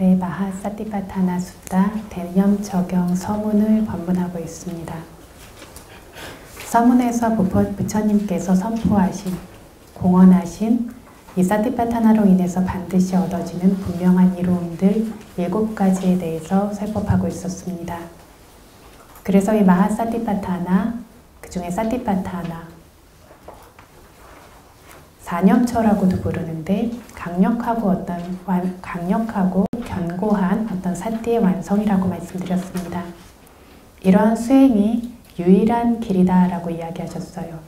네, 마하사티파타나 숫다 대념 적용 서문을 법문하고 있습니다. 서문에서 부처님께서 선포하신, 공언하신 이 사티파타나로 인해서 반드시 얻어지는 분명한 이로움들 7가지에 대해서 설법하고 있었습니다. 그래서 이 마하사티파타나, 그 중에 사티파타나, 사념처라고도 부르는데 강력하고 견고한 어떤 사티의 완성이라고 말씀드렸습니다. 이러한 수행이 유일한 길이다 라고 이야기하셨어요.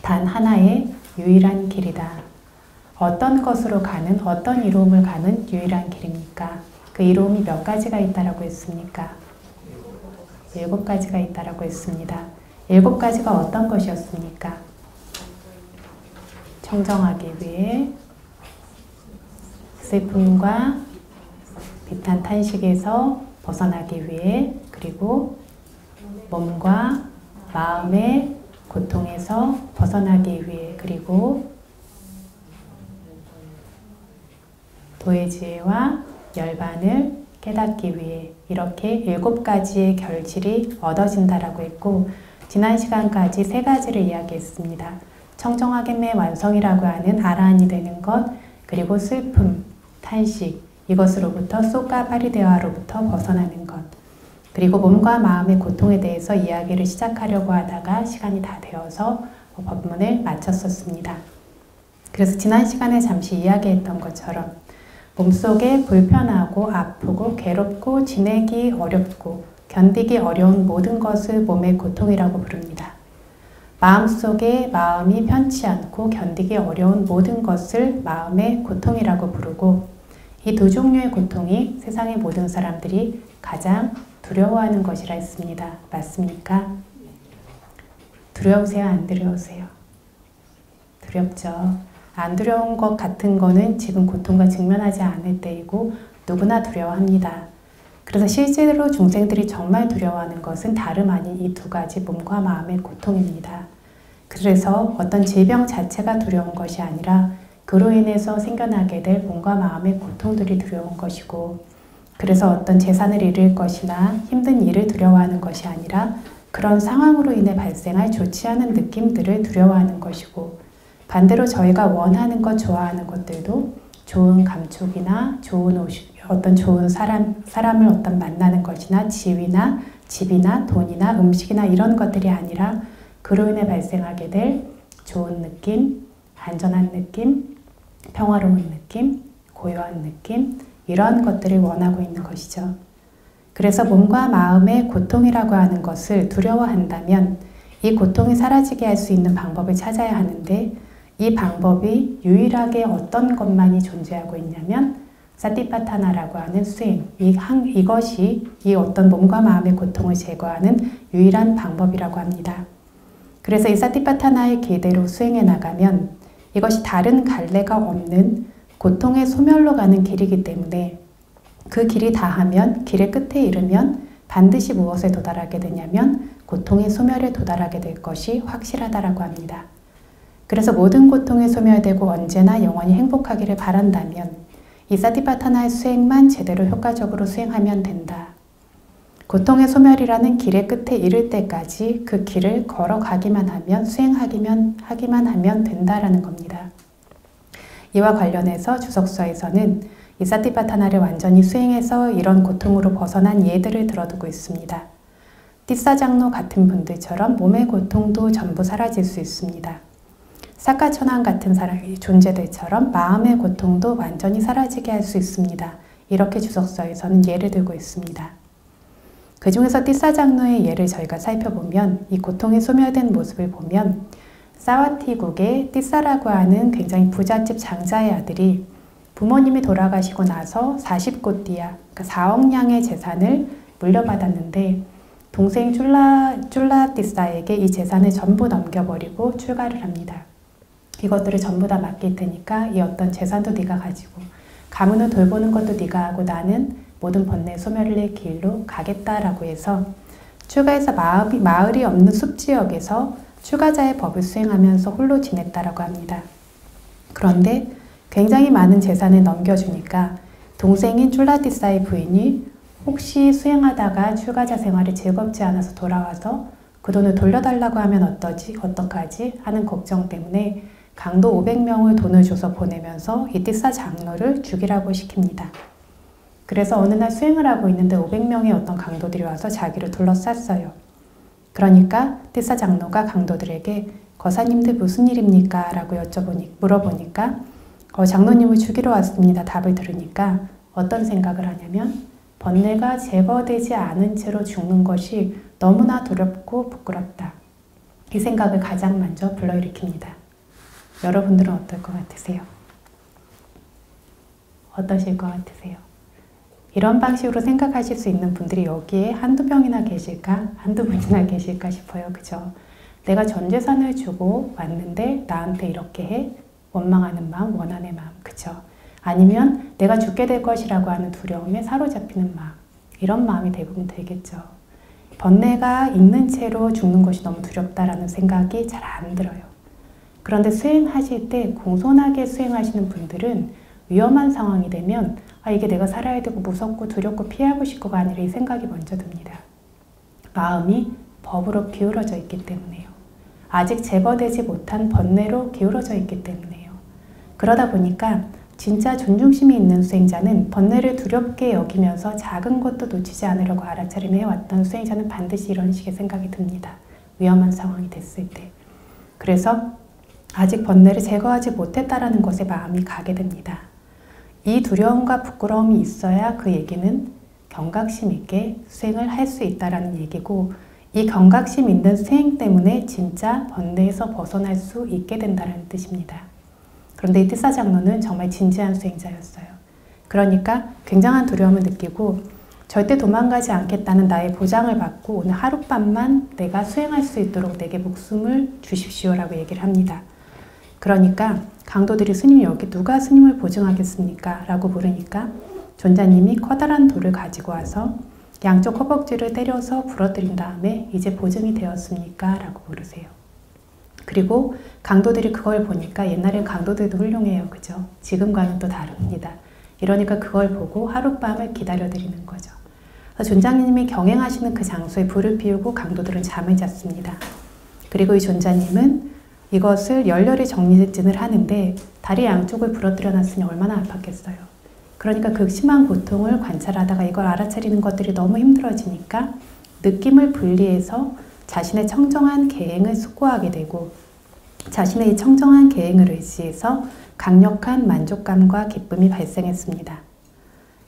단 하나의 유일한 길이다. 어떤 것으로 가는, 어떤 이로움을 가는 유일한 길입니까? 그 이로움이 몇 가지가 있다라고 했습니까? 7가지가 있다라고 했습니다. 7가지가 어떤 것이었습니까? 청정하기 위해, 슬픔과 비탄 탄식에서 벗어나기 위해, 그리고 몸과 마음의 고통에서 벗어나기 위해, 그리고 도의지혜와 열반을 깨닫기 위해, 이렇게 7가지의 결실이 얻어진다라고 했고, 지난 시간까지 3가지를 이야기했습니다. 청정하게의 완성이라고 하는 아라한이 되는 것, 그리고 슬픔, 탄식, 이것으로부터 쏘가 파리데와로부터 벗어나는 것, 그리고 몸과 마음의 고통에 대해서 이야기를 시작하려고 하다가 시간이 다 되어서 법문을 마쳤었습니다. 그래서 지난 시간에 잠시 이야기했던 것처럼 몸속에 불편하고 아프고 괴롭고 지내기 어렵고 견디기 어려운 모든 것을 몸의 고통이라고 부릅니다. 마음속에 마음이 편치 않고 견디기 어려운 모든 것을 마음의 고통이라고 부르고, 이 두 종류의 고통이 세상의 모든 사람들이 가장 두려워하는 것이라 했습니다. 맞습니까? 두려우세요? 안 두려우세요? 두렵죠. 안 두려운 것 같은 거는 지금 고통과 직면하지 않을 때이고 누구나 두려워합니다. 그래서 실제로 중생들이 정말 두려워하는 것은 다름 아닌 이 2가지 몸과 마음의 고통입니다. 그래서 어떤 질병 자체가 두려운 것이 아니라 그로 인해서 생겨나게 될 몸과 마음의 고통들이 두려운 것이고, 그래서 어떤 재산을 잃을 것이나 힘든 일을 두려워하는 것이 아니라 그런 상황으로 인해 발생할 좋지 않은 느낌들을 두려워하는 것이고, 반대로 저희가 원하는 것, 좋아하는 것들도 좋은 감촉이나 좋은 어떤 좋은 사람을 어떤 만나는 것이나 지위나 집이나 돈이나 음식이나 이런 것들이 아니라 그로 인해 발생하게 될 좋은 느낌, 안전한 느낌, 평화로운 느낌, 고요한 느낌, 이런 것들을 원하고 있는 것이죠. 그래서 몸과 마음의 고통이라고 하는 것을 두려워한다면 이 고통이 사라지게 할 수 있는 방법을 찾아야 하는데, 이 방법이 유일하게 어떤 것만이 존재하고 있냐면 사티파타나라고 하는 수행, 이것이 이 어떤 몸과 마음의 고통을 제거하는 유일한 방법이라고 합니다. 그래서 이 사티파타나의 길대로 수행해 나가면 이것이 다른 갈래가 없는 고통의 소멸로 가는 길이기 때문에 그 길이 다하면, 길의 끝에 이르면 반드시 무엇에 도달하게 되냐면 고통의 소멸에 도달하게 될 것이 확실하다라고 합니다. 그래서 모든 고통이 소멸되고 언제나 영원히 행복하기를 바란다면 이 사티파타나의 수행만 제대로 효과적으로 수행하면 된다. 고통의 소멸이라는 길의 끝에 이를 때까지 그 길을 걸어가기만 하면, 수행하기만 하면 된다라는 겁니다. 이와 관련해서 주석서에서는 이 사티파타나를 완전히 수행해서 이런 고통으로 벗어난 예들을 들어두고 있습니다. 띠사장로 같은 분들처럼 몸의 고통도 전부 사라질 수 있습니다. 사카천왕 같은 존재들처럼 마음의 고통도 완전히 사라지게 할 수 있습니다. 이렇게 주석서에서는 예를 들고 있습니다. 그 중에서 띠사장로의 예를 저희가 살펴보면, 이 고통이 소멸된 모습을 보면 사와티국의 띠사라고 하는 굉장히 부잣집 장자의 아들이 부모님이 돌아가시고 나서 40고띠야, 그러니까 4억 냥의 재산을 물려받았는데 동생 쫄라띠사에게 이 재산을 전부 넘겨버리고 출가를 합니다. 이것들을 전부 다 맡길 테니까 이 어떤 재산도 네가 가지고 가문을 돌보는 것도 네가 하고 나는 모든 번뇌 소멸의 길로 가겠다라고 해서 출가해서 마을이 없는 숲지역에서 출가자의 법을 수행하면서 홀로 지냈다라고 합니다. 그런데 굉장히 많은 재산을 넘겨주니까 동생인 쫄라티사의 부인이 혹시 수행하다가 출가자 생활이 즐겁지 않아서 돌아와서 그 돈을 돌려달라고 하면 어떡하지 하는 걱정 때문에 강도 500명을 돈을 줘서 보내면서 이 띠사 장로를 죽이라고 시킵니다. 그래서 어느 날 수행을 하고 있는데 500명의 어떤 강도들이 와서 자기를 둘러쌌어요. 그러니까 띠사 장로가 강도들에게 거사님들 무슨 일입니까? 라고 물어보니까 장로님을 죽이러 왔습니다. 답을 들으니까 어떤 생각을 하냐면 번뇌가 제거되지 않은 채로 죽는 것이 너무나 두렵고 부끄럽다. 이 생각을 가장 먼저 불러일으킵니다. 여러분들은 어떨 것 같으세요? 어떠실 것 같으세요? 이런 방식으로 생각하실 수 있는 분들이 여기에 한두 명이나 계실까? 한두 분이나 계실까 싶어요. 그죠? 내가 전 재산을 주고 왔는데 나한테 이렇게 해? 원망하는 마음, 원한의 마음. 그죠? 아니면 내가 죽게 될 것이라고 하는 두려움에 사로잡히는 마음. 이런 마음이 대부분 들겠죠. 번뇌가 있는 채로 죽는 것이 너무 두렵다라는 생각이 잘 안 들어요. 그런데 수행하실 때 공손하게 수행하시는 분들은 위험한 상황이 되면 이게 내가 살아야 되고 무섭고 두렵고 피하고 싶고가 아니라 이 생각이 먼저 듭니다. 마음이 법으로 기울어져 있기 때문에요. 아직 제거되지 못한 번뇌로 기울어져 있기 때문에요. 그러다 보니까 진짜 존중심이 있는 수행자는 번뇌를 두렵게 여기면서 작은 것도 놓치지 않으려고 알아차림해 왔던 수행자는 반드시 이런 식의 생각이 듭니다. 위험한 상황이 됐을 때. 그래서 아직 번뇌를 제거하지 못했다라는 것에 마음이 가게 됩니다. 이 두려움과 부끄러움이 있어야 그 얘기는 경각심 있게 수행을 할 수 있다라는 얘기고, 이 경각심 있는 수행 때문에 진짜 번뇌에서 벗어날 수 있게 된다는 뜻입니다. 그런데 이 띠사 장로는 정말 진지한 수행자였어요. 그러니까 굉장한 두려움을 느끼고 절대 도망가지 않겠다는 나의 보장을 받고 오늘 하룻밤만 내가 수행할 수 있도록 내게 목숨을 주십시오라고 얘기를 합니다. 그러니까 강도들이 스님 여기 누가 스님을 보증하겠습니까? 라고 물으니까 존자님이 커다란 돌을 가지고 와서 양쪽 허벅지를 때려서 부러뜨린 다음에 이제 보증이 되었습니까? 라고 물으세요. 그리고 강도들이 그걸 보니까 옛날엔 강도들도 훌륭해요. 그죠? 지금과는 또 다릅니다. 이러니까 그걸 보고 하룻밤을 기다려드리는 거죠. 존자님이 경행하시는 그 장소에 불을 피우고 강도들은 잠을 잤습니다. 그리고 이 존자님은 이것을 열렬히 정진을 하는데 다리 양쪽을 부러뜨려 놨으니 얼마나 아팠겠어요. 그러니까 극심한 고통을 관찰하다가 이걸 알아차리는 것들이 너무 힘들어지니까 느낌을 분리해서 자신의 청정한 계행을 숙고하게 되고 자신의 이 청정한 계행을 의지해서 강력한 만족감과 기쁨이 발생했습니다.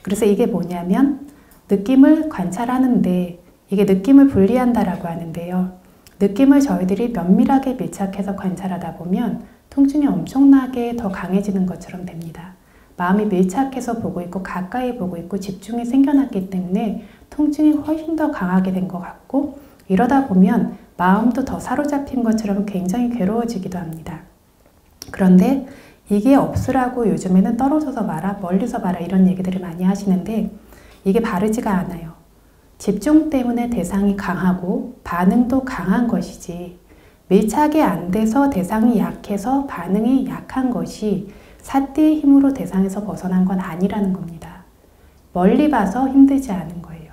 그래서 이게 뭐냐면 느낌을 관찰하는데 이게 느낌을 분리한다라고 하는데요. 느낌을 저희들이 면밀하게 밀착해서 관찰하다 보면 통증이 엄청나게 더 강해지는 것처럼 됩니다. 마음이 밀착해서 보고 있고 가까이 보고 있고 집중이 생겨났기 때문에 통증이 훨씬 더 강하게 된 것 같고 이러다 보면 마음도 더 사로잡힌 것처럼 굉장히 괴로워지기도 합니다. 그런데 이게 없으라고 요즘에는 떨어져서 봐라, 멀리서 봐라 이런 얘기들을 많이 하시는데 이게 바르지가 않아요. 집중 때문에 대상이 강하고 반응도 강한 것이지 밀착이 안 돼서 대상이 약해서 반응이 약한 것이 사띠의 힘으로 대상에서 벗어난 건 아니라는 겁니다. 멀리 봐서 힘들지 않은 거예요.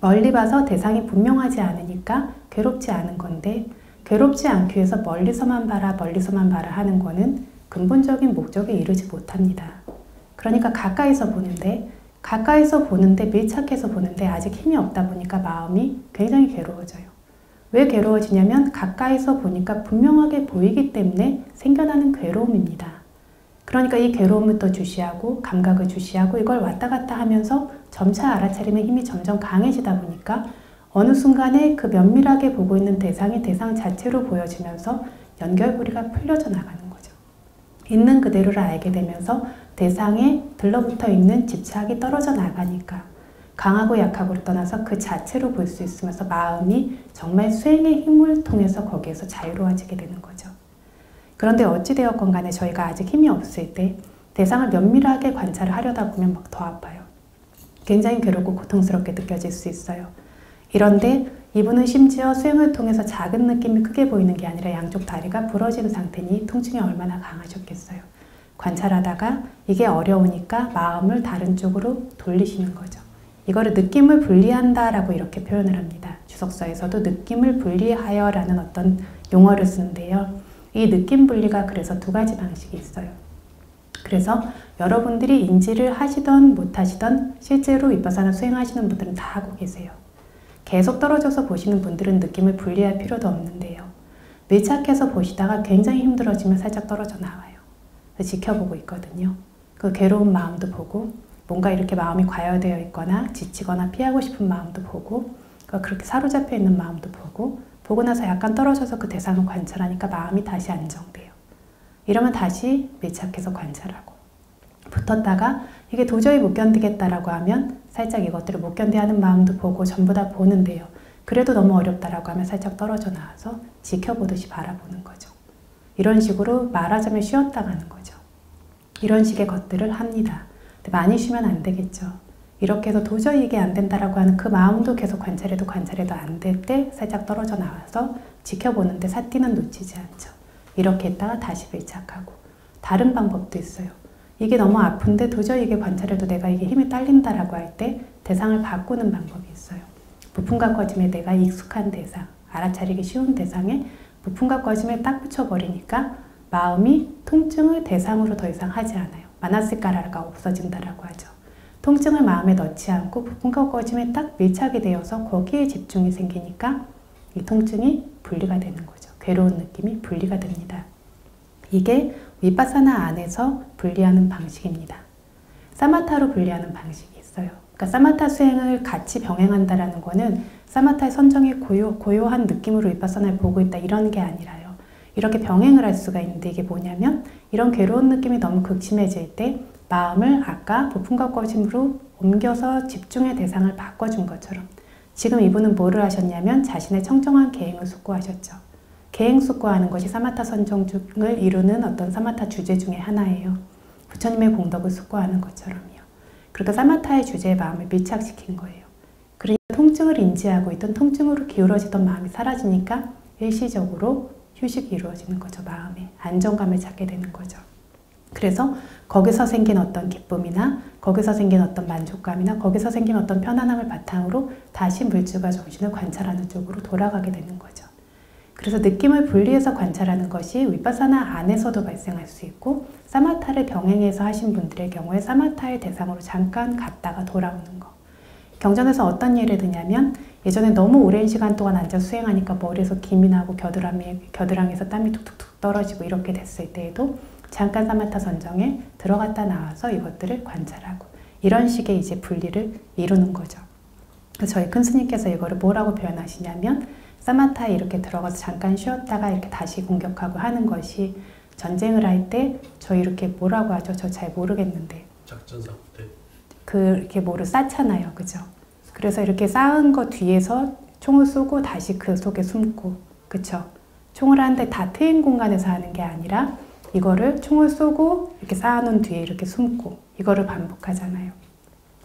멀리 봐서 대상이 분명하지 않으니까 괴롭지 않은 건데 괴롭지 않기 위해서 멀리서만 봐라 하는 거는 근본적인 목적에 이르지 못합니다. 그러니까 가까이서 보는데 밀착해서 보는데 아직 힘이 없다 보니까 마음이 굉장히 괴로워져요. 왜 괴로워지냐면 가까이서 보니까 분명하게 보이기 때문에 생겨나는 괴로움입니다. 그러니까 이 괴로움을 또 주시하고 감각을 주시하고 이걸 왔다 갔다 하면서 점차 알아차림의 힘이 점점 강해지다 보니까 어느 순간에 그 면밀하게 보고 있는 대상이 대상 자체로 보여지면서 연결고리가 풀려져 나가는 거죠. 있는 그대로를 알게 되면서 대상에 들러붙어 있는 집착이 떨어져 나가니까 강하고 약하고를 떠나서 그 자체로 볼 수 있으면서 마음이 정말 수행의 힘을 통해서 거기에서 자유로워지게 되는 거죠. 그런데 어찌되었건 간에 저희가 아직 힘이 없을 때 대상을 면밀하게 관찰을 하려다 보면 막 더 아파요. 굉장히 괴롭고 고통스럽게 느껴질 수 있어요. 이런데 이분은 심지어 수행을 통해서 작은 느낌이 크게 보이는 게 아니라 양쪽 다리가 부러진 상태니 통증이 얼마나 강하셨겠어요. 관찰하다가 이게 어려우니까 마음을 다른 쪽으로 돌리시는 거죠. 이거를 느낌을 분리한다라고 이렇게 표현을 합니다. 주석서에서도 느낌을 분리하여라는 어떤 용어를 쓰는데요. 이 느낌 분리가 그래서 두 가지 방식이 있어요. 그래서 여러분들이 인지를 하시던 못하시던 실제로 윗바사나 수행하시는 분들은 다 하고 계세요. 계속 떨어져서 보시는 분들은 느낌을 분리할 필요도 없는데요. 밀착해서 보시다가 굉장히 힘들어지면 살짝 떨어져 나와요. 지켜보고 있거든요. 그 괴로운 마음도 보고 뭔가 이렇게 마음이 과열되어 있거나 지치거나 피하고 싶은 마음도 보고 그렇게 사로잡혀 있는 마음도 보고 나서 약간 떨어져서 그 대상을 관찰하니까 마음이 다시 안정돼요. 이러면 다시 밀착해서 관찰하고 붙었다가 이게 도저히 못 견디겠다라고 하면 살짝 이것들을 못 견디하는 마음도 보고 전부 다 보는데요. 그래도 너무 어렵다라고 하면 살짝 떨어져 나와서 지켜보듯이 바라보는 거죠. 이런 식으로 말하자면 쉬었다 가는 거죠. 이런 식의 것들을 합니다. 근데 많이 쉬면 안 되겠죠. 이렇게 해서 도저히 이게 안 된다라고 하는 그 마음도 계속 관찰해도 안 될 때 살짝 떨어져 나와서 지켜보는데 삿띠는 놓치지 않죠. 이렇게 했다가 다시 밀착하고 다른 방법도 있어요. 이게 너무 아픈데 도저히 이게 관찰해도 내가 이게 힘이 딸린다라고 할 때 대상을 바꾸는 방법이 있어요. 부품과 꺼짐에 내가 익숙한 대상, 알아차리기 쉬운 대상에 부품과 꺼짐에 딱 붙여버리니까 마음이 통증을 대상으로 더 이상 하지 않아요. 마나시카라가 없어진다라고 하죠. 통증을 마음에 넣지 않고 부품과 꺼짐에 딱 밀착이 되어서 거기에 집중이 생기니까 이 통증이 분리가 되는 거죠. 괴로운 느낌이 분리가 됩니다. 이게 윗바사나 안에서 분리하는 방식입니다. 사마타로 분리하는 방식이 있어요. 그러니까 사마타 수행을 같이 병행한다라는 거는 사마타의 선정이 고요한 느낌으로 윗바사나를 보고 있다 이런 게 아니라요. 이렇게 병행을 할 수가 있는데 이게 뭐냐면 이런 괴로운 느낌이 너무 극심해질 때 마음을 아까 부품과 꺼짐으로 옮겨서 집중의 대상을 바꿔준 것처럼 지금 이분은 뭐를 하셨냐면 자신의 청정한 계행을 숙고하셨죠. 계행 숙고하는 것이 사마타 선정을 이루는 어떤 사마타 주제 중에 하나예요. 부처님의 공덕을 숙고하는 것처럼요. 그러니까 사마타의 주제에 마음을 밀착시킨 거예요. 그러니까 통증을 인지하고 있던 통증으로 기울어지던 마음이 사라지니까 일시적으로 휴식이 이루어지는 거죠. 마음에 안정감을 찾게 되는 거죠. 그래서 거기서 생긴 어떤 기쁨이나 거기서 생긴 어떤 만족감이나 거기서 생긴 어떤 편안함을 바탕으로 다시 물질과 정신을 관찰하는 쪽으로 돌아가게 되는 거죠. 그래서 느낌을 분리해서 관찰하는 것이 윗바사나 안에서도 발생할 수 있고 사마타를 병행해서 하신 분들의 경우에 사마타의 대상으로 잠깐 갔다가 돌아오는 거. 경전에서 어떤 예를 드냐면 예전에 너무 오랜 시간 동안 앉아 수행하니까 머리에서 김이 나고 겨드랑이에서 땀이 툭툭툭 떨어지고 이렇게 됐을 때에도 잠깐 사마타 선정에 들어갔다 나와서 이것들을 관찰하고 이런 식의 이제 분리를 이루는 거죠. 저희 큰 스님께서 이거를 뭐라고 표현하시냐면 사마타에 이렇게 들어가서 잠깐 쉬었다가 이렇게 다시 공격하고 하는 것이 전쟁을 할 때 저 이렇게 뭐라고 하죠? 저 잘 모르겠는데 작전사태 이렇게 뭐를 쌓잖아요. 그죠? 그래서 이렇게 쌓은 거 뒤에서 총을 쏘고 다시 그 속에 숨고 그쵸? 총을 하는데 다 트인 공간에서 하는 게 아니라 이거를 총을 쏘고 이렇게 쌓아놓은 뒤에 이렇게 숨고 이거를 반복하잖아요.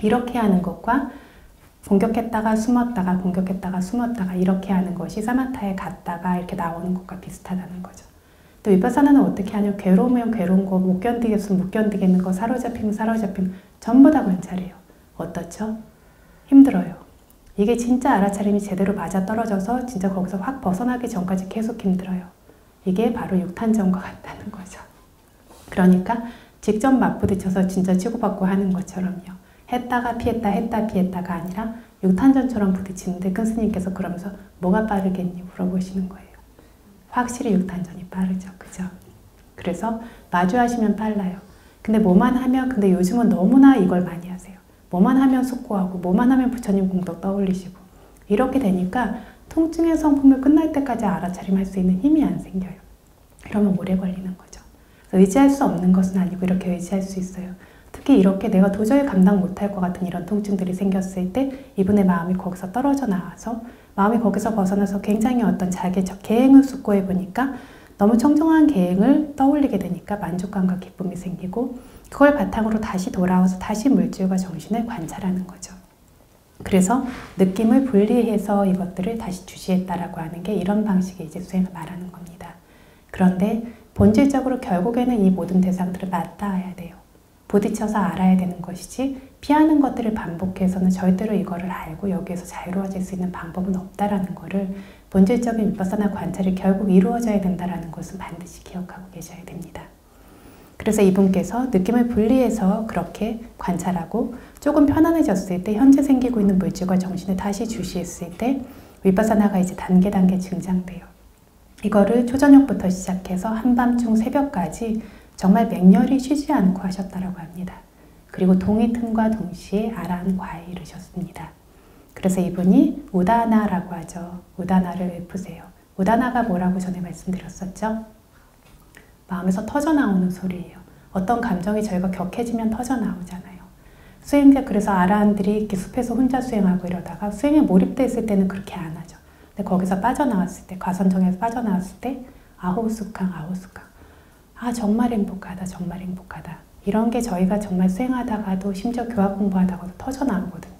이렇게 하는 것과 공격했다가 숨었다가 공격했다가 숨었다가 이렇게 하는 것이 사마타에 갔다가 이렇게 나오는 것과 비슷하다는 거죠. 또 윗바사나는 어떻게 하냐면 괴로우면 괴로운 거, 못 견디겠으면 못 견디겠는 거, 사로잡히면 사로잡히면 전부 다 관찰해요. 어떻죠? 힘들어요. 이게 진짜 알아차림이 제대로 맞아떨어져서 진짜 거기서 확 벗어나기 전까지 계속 힘들어요. 이게 바로 육탄전과 같다는 거죠. 그러니까 직접 맞부딪혀서 진짜 치고받고 하는 것처럼요. 했다가 피했다 했다 피했다가 아니라 육탄전처럼 부딪히는데 큰 스님께서 그러면서 뭐가 빠르겠니 물어보시는 거예요. 확실히 육탄전이 빠르죠. 그죠? 그래서 마주하시면 빨라요. 근데 뭐만 하면 근데 요즘은 너무나 이걸 많이 하세요. 뭐만 하면 숙고하고 뭐만 하면 부처님 공덕 떠올리시고 이렇게 되니까 통증의 성품을 끝날 때까지 알아차림할 수 있는 힘이 안 생겨요. 이러면 오래 걸리는 거죠. 의지할 수 없는 것은 아니고 이렇게 의지할 수 있어요. 특히 이렇게 내가 도저히 감당 못할 것 같은 이런 통증들이 생겼을 때 이분의 마음이 거기서 떨어져 나와서 마음이 거기서 벗어나서 굉장히 어떤 자기의 계행을 숙고해 보니까 너무 청정한 계행을 떠올리게 되니까 만족감과 기쁨이 생기고 그걸 바탕으로 다시 돌아와서 다시 물질과 정신을 관찰하는 거죠. 그래서 느낌을 분리해서 이것들을 다시 주시했다라고 하는 게 이런 방식의 이제 수행을 말하는 겁니다. 그런데 본질적으로 결국에는 이 모든 대상들을 맞닿아야 돼요. 부딪혀서 알아야 되는 것이지 피하는 것들을 반복해서는 절대로 이거를 알고 여기에서 자유로워질 수 있는 방법은 없다라는 것을 본질적인 비파사나 관찰이 결국 이루어져야 된다는 것은 반드시 기억하고 계셔야 됩니다. 그래서 이분께서 느낌을 분리해서 그렇게 관찰하고 조금 편안해졌을 때 현재 생기고 있는 물질과 정신을 다시 주시했을 때 위파사나가 이제 단계 증장돼요. 이거를 초저녁부터 시작해서 한밤중 새벽까지 정말 맹렬히 쉬지 않고 하셨다라고 합니다. 그리고 동이 틈과 동시에 아라한과에 이르셨습니다. 그래서 이분이 우다나라고 하죠. 우다나를 읊으세요. 우다나가 뭐라고 전에 말씀드렸었죠? 마음에서 터져나오는 소리예요. 어떤 감정이 저희가 격해지면 터져나오잖아요. 수행자, 그래서 아라한들이 이렇게 숲에서 혼자 수행하고 이러다가 수행에 몰입돼 있을 때는 그렇게 안 하죠. 근데 거기서 빠져나왔을 때, 과선정에서 빠져나왔을 때 아호스캉 아 정말 행복하다, 정말 행복하다. 이런 게 저희가 정말 수행하다가도 심지어 교학 공부하다가도 터져나오거든요.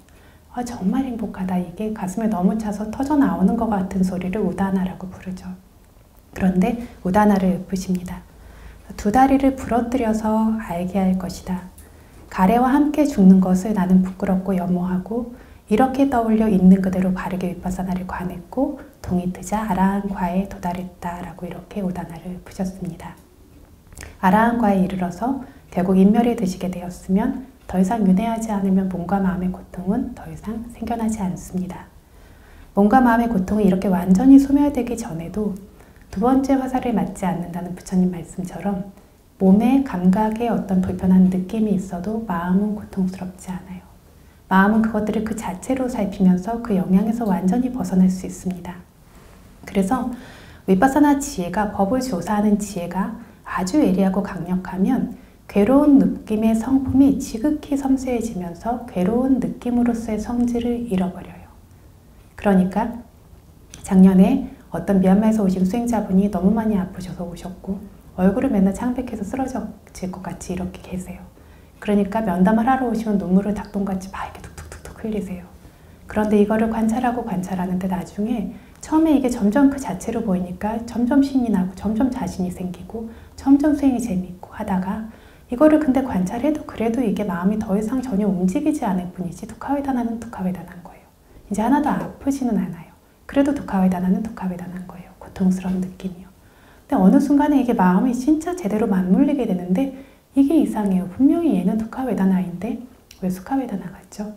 아 정말 행복하다. 이게 가슴에 너무 차서 터져나오는 것 같은 소리를 우다나라고 부르죠. 그런데 우다나를 읊으십니다. 두 다리를 부러뜨려서 알게 할 것이다. 가래와 함께 죽는 것을 나는 부끄럽고 염오하고 이렇게 떠올려 있는 그대로 바르게 위파사나를 관했고 동이 트자 아라한과에 도달했다라고 이렇게 우다나를 읊으셨습니다. 아라한과에 이르러서 결국 인멸이 되시게 되었으면 더 이상 윤회하지 않으면 몸과 마음의 고통은 더 이상 생겨나지 않습니다. 몸과 마음의 고통이 이렇게 완전히 소멸되기 전에도 두 번째 화살을 맞지 않는다는 부처님 말씀처럼 몸의 감각에 어떤 불편한 느낌이 있어도 마음은 고통스럽지 않아요. 마음은 그것들을 그 자체로 살피면서 그 영향에서 완전히 벗어날 수 있습니다. 그래서 위파사나 지혜가, 법을 조사하는 지혜가 아주 예리하고 강력하면 괴로운 느낌의 성품이 지극히 섬세해지면서 괴로운 느낌으로서의 성질을 잃어버려요. 그러니까 작년에 어떤 미얀마에서 오신 수행자분이 너무 많이 아프셔서 오셨고 얼굴을 맨날 창백해서 쓰러질 것 같이 이렇게 계세요. 그러니까 면담을 하러 오시면 눈물을 닭똥같이 막 이렇게 툭툭툭툭 흘리세요. 그런데 이거를 관찰하는데 나중에 처음에 이게 점점 그 자체로 보이니까 점점 신이 나고 점점 자신이 생기고 점점 수행이 재미있고 하다가 이거를 근데 관찰해도 그래도 이게 마음이 더 이상 전혀 움직이지 않을 뿐이지 두카웨다나는 두카웨다나인 거예요. 이제 하나도 아프지는 않아요. 그래도 두카웨다나는 두카웨다나인 거예요. 고통스러운 느낌이요. 근데 어느 순간에 이게 마음이 진짜 제대로 맞물리게 되는데 이게 이상해요. 분명히 얘는 두카웨다나인데 왜 수카웨다나 같죠?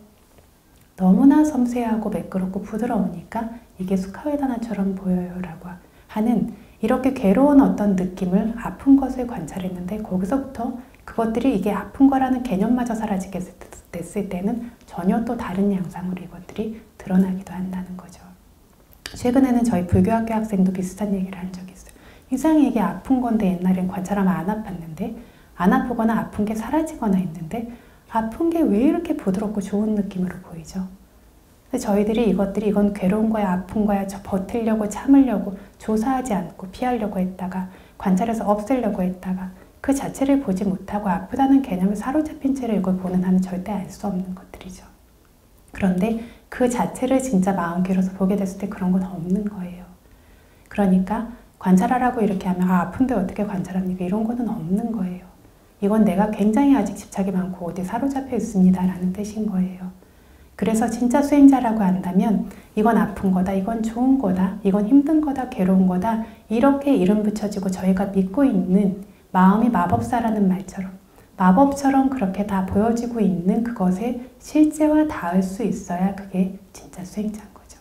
너무나 섬세하고 매끄럽고 부드러우니까 이게 수카웨다나처럼 보여요 라고 하는 이렇게 괴로운 어떤 느낌을 아픈 것을 관찰했는데 거기서부터 그것들이 이게 아픈 거라는 개념마저 사라지게 됐을 때는 전혀 또 다른 양상으로 이것들이 드러나기도 한다는 거죠. 최근에는 저희 불교학교 학생도 비슷한 얘기를 한 적이 있어요. 이상하게 이게 아픈 건데 옛날엔 관찰하면 안 아팠는데 안 아프거나 아픈 게 사라지거나 했는데 아픈 게 왜 이렇게 부드럽고 좋은 느낌으로 보이죠? 근데 저희들이 이건 괴로운 거야, 아픈 거야, 버틸려고 참으려고 조사하지 않고 피하려고 했다가 관찰해서 없애려고 했다가 그 자체를 보지 못하고 아프다는 개념을 사로잡힌 채로 이걸 보는 한은 절대 알 수 없는 것들이죠. 그런데 그 자체를 진짜 마음 길어서 보게 됐을 때 그런 건 없는 거예요. 그러니까 관찰하라고 이렇게 하면 아픈데 어떻게 관찰합니까? 이런 거는 없는 거예요. 이건 내가 굉장히 아직 집착이 많고 어디 사로잡혀 있습니다 라는 뜻인 거예요. 그래서 진짜 수행자라고 한다면 이건 아픈 거다, 이건 좋은 거다, 이건 힘든 거다, 괴로운 거다 이렇게 이름 붙여지고 저희가 믿고 있는 마음이 마법사라는 말처럼 마법처럼 그렇게 다 보여지고 있는 그것에 실제화 닿을 수 있어야 그게 진짜 수행자인 거죠.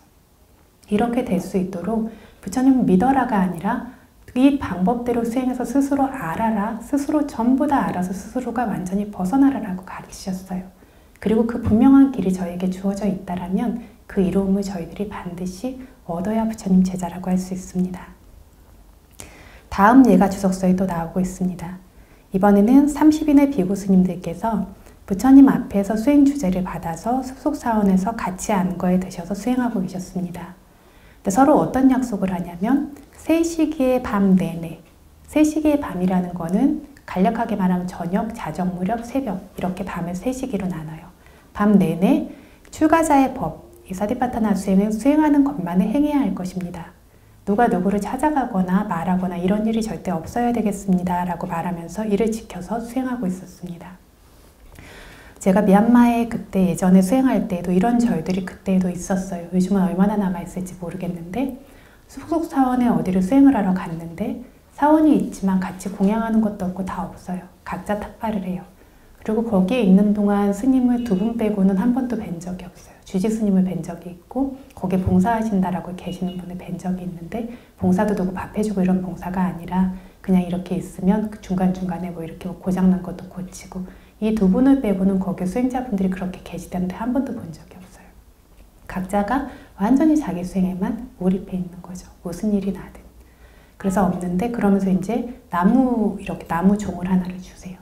이렇게 될 수 있도록 부처님은 믿어라가 아니라 이 방법대로 수행해서 스스로 알아라, 스스로 전부 다 알아서 스스로가 완전히 벗어나라라고 가르치셨어요. 그리고 그 분명한 길이 저에게 주어져 있다라면 그 이로움을 저희들이 반드시 얻어야 부처님 제자라고 할 수 있습니다. 다음 예가 주석서에 또 나오고 있습니다. 이번에는 30인의 비구 스님들께서 부처님 앞에서 수행 주제를 받아서 숲속사원에서 같이 안거에 드셔서 수행하고 계셨습니다. 근데 서로 어떤 약속을 하냐면 3시기의 밤 내내, 3시기의 밤이라는 거는 간략하게 말하면 저녁, 자정, 무렵, 새벽 이렇게 밤을 3시기로 나눠요. 밤 내내 출가자의 법, 이 사티파타나 수행을 수행하는 것만을 행해야 할 것입니다. 누가 누구를 찾아가거나 말하거나 이런 일이 절대 없어야 되겠습니다 라고 말하면서 이를 지켜서 수행하고 있었습니다. 제가 미얀마에 그때 예전에 수행할 때도 이런 절들이 그때도 있었어요. 요즘은 얼마나 남아있을지 모르겠는데 수속 사원에 어디를 수행을 하러 갔는데 사원이 있지만 같이 공양하는 것도 없고 다 없어요. 각자 탁발을 해요. 그리고 거기에 있는 동안 스님을 2분 빼고는 한 번도 뵌 적이 없어요. 주지 스님을 뵌 적이 있고 거기에 봉사하신다라고 계시는 분을 뵌 적이 있는데 봉사도 누구 밥 해주고 이런 봉사가 아니라 그냥 이렇게 있으면 중간중간에 뭐 이렇게 고장난 것도 고치고 이 2분을 빼고는 거기 수행자분들이 그렇게 계시다는데 한 번도 본 적이 없어요. 각자가 완전히 자기 수행에만 몰입해 있는 거죠. 무슨 일이 나든. 그래서 없는데 그러면서 이제 이렇게 나무 종을 하나를 주세요.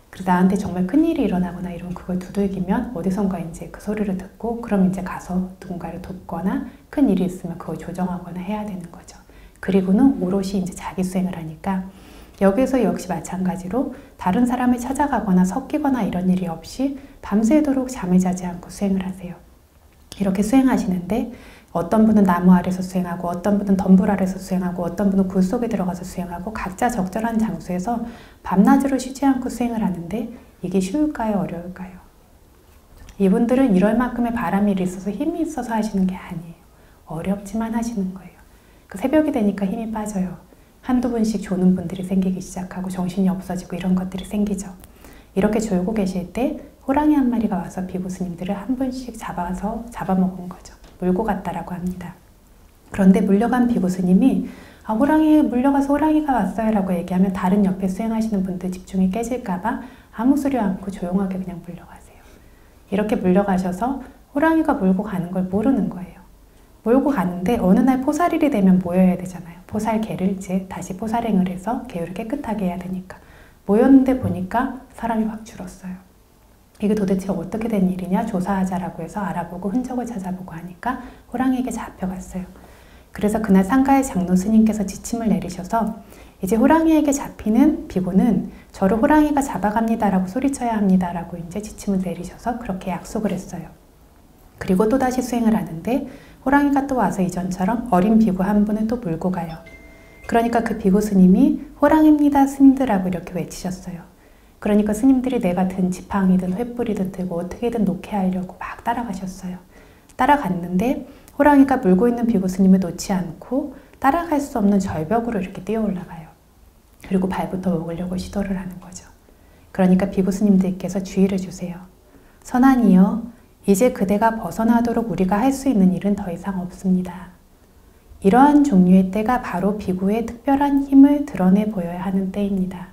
그래서 나한테 정말 큰일이 일어나거나 이러면 그걸 두들기면 어디선가 이제 그 소리를 듣고 그럼 이제 가서 누군가를 돕거나 큰 일이 있으면 그걸 조정하거나 해야 되는 거죠. 그리고는 오롯이 이제 자기 수행을 하니까 여기서 역시 마찬가지로 다른 사람을 찾아가거나 섞이거나 이런 일이 없이 밤새도록 잠을 자지 않고 수행을 하세요. 이렇게 수행하시는데 어떤 분은 나무 아래서 수행하고 어떤 분은 덤불 아래서 수행하고 어떤 분은 굴 속에 들어가서 수행하고 각자 적절한 장소에서 밤낮으로 쉬지 않고 수행을 하는데 이게 쉬울까요? 어려울까요? 이분들은 이럴 만큼의 바람이 있어서 힘이 있어서 하시는 게 아니에요. 어렵지만 하시는 거예요. 그 새벽이 되니까 힘이 빠져요. 한두 분씩 조는 분들이 생기기 시작하고 정신이 없어지고 이런 것들이 생기죠. 이렇게 졸고 계실 때 호랑이 한 마리가 와서 비구 스님들을 한 분씩 잡아먹은 거죠. 물고 갔다라고 합니다. 그런데 물려간 비구 스님이 호랑이 물려가서 호랑이가 왔어요 라고 얘기하면 다른 옆에 수행하시는 분들 집중이 깨질까봐 아무 소리 않고 조용하게 그냥 물려가세요. 이렇게 물려가셔서 호랑이가 물고 가는 걸 모르는 거예요. 몰고 가는데 어느 날 포살일이 되면 모여야 되잖아요. 포살개를 이제 다시 포살행을 해서 개유를 깨끗하게 해야 되니까 모였는데 보니까 사람이 확 줄었어요. 이게 도대체 어떻게 된 일이냐 조사하자라고 해서 알아보고 흔적을 찾아보고 하니까 호랑이에게 잡혀갔어요. 그래서 그날 상가의 장로 스님께서 지침을 내리셔서 이제 호랑이에게 잡히는 비구는 저를 호랑이가 잡아갑니다라고 소리쳐야 합니다라고 이제 지침을 내리셔서 그렇게 약속을 했어요. 그리고 또다시 수행을 하는데 호랑이가 또 와서 이전처럼 어린 비구 한 분을 또 몰고 가요. 그러니까 그 비구 스님이 호랑이입니다 스님들하고 이렇게 외치셨어요. 그러니까 스님들이 내가 든 지팡이든 횃불이든 들고 어떻게든 놓게 하려고 막 따라가셨어요. 따라갔는데 호랑이가 물고 있는 비구 스님을 놓지 않고 따라갈 수 없는 절벽으로 이렇게 뛰어 올라가요. 그리고 발부터 먹으려고 시도를 하는 거죠. 그러니까 비구 스님들께서 주의를 주세요. 선안이여, 이제 그대가 벗어나도록 우리가 할 수 있는 일은 더 이상 없습니다. 이러한 종류의 때가 바로 비구의 특별한 힘을 드러내 보여야 하는 때입니다.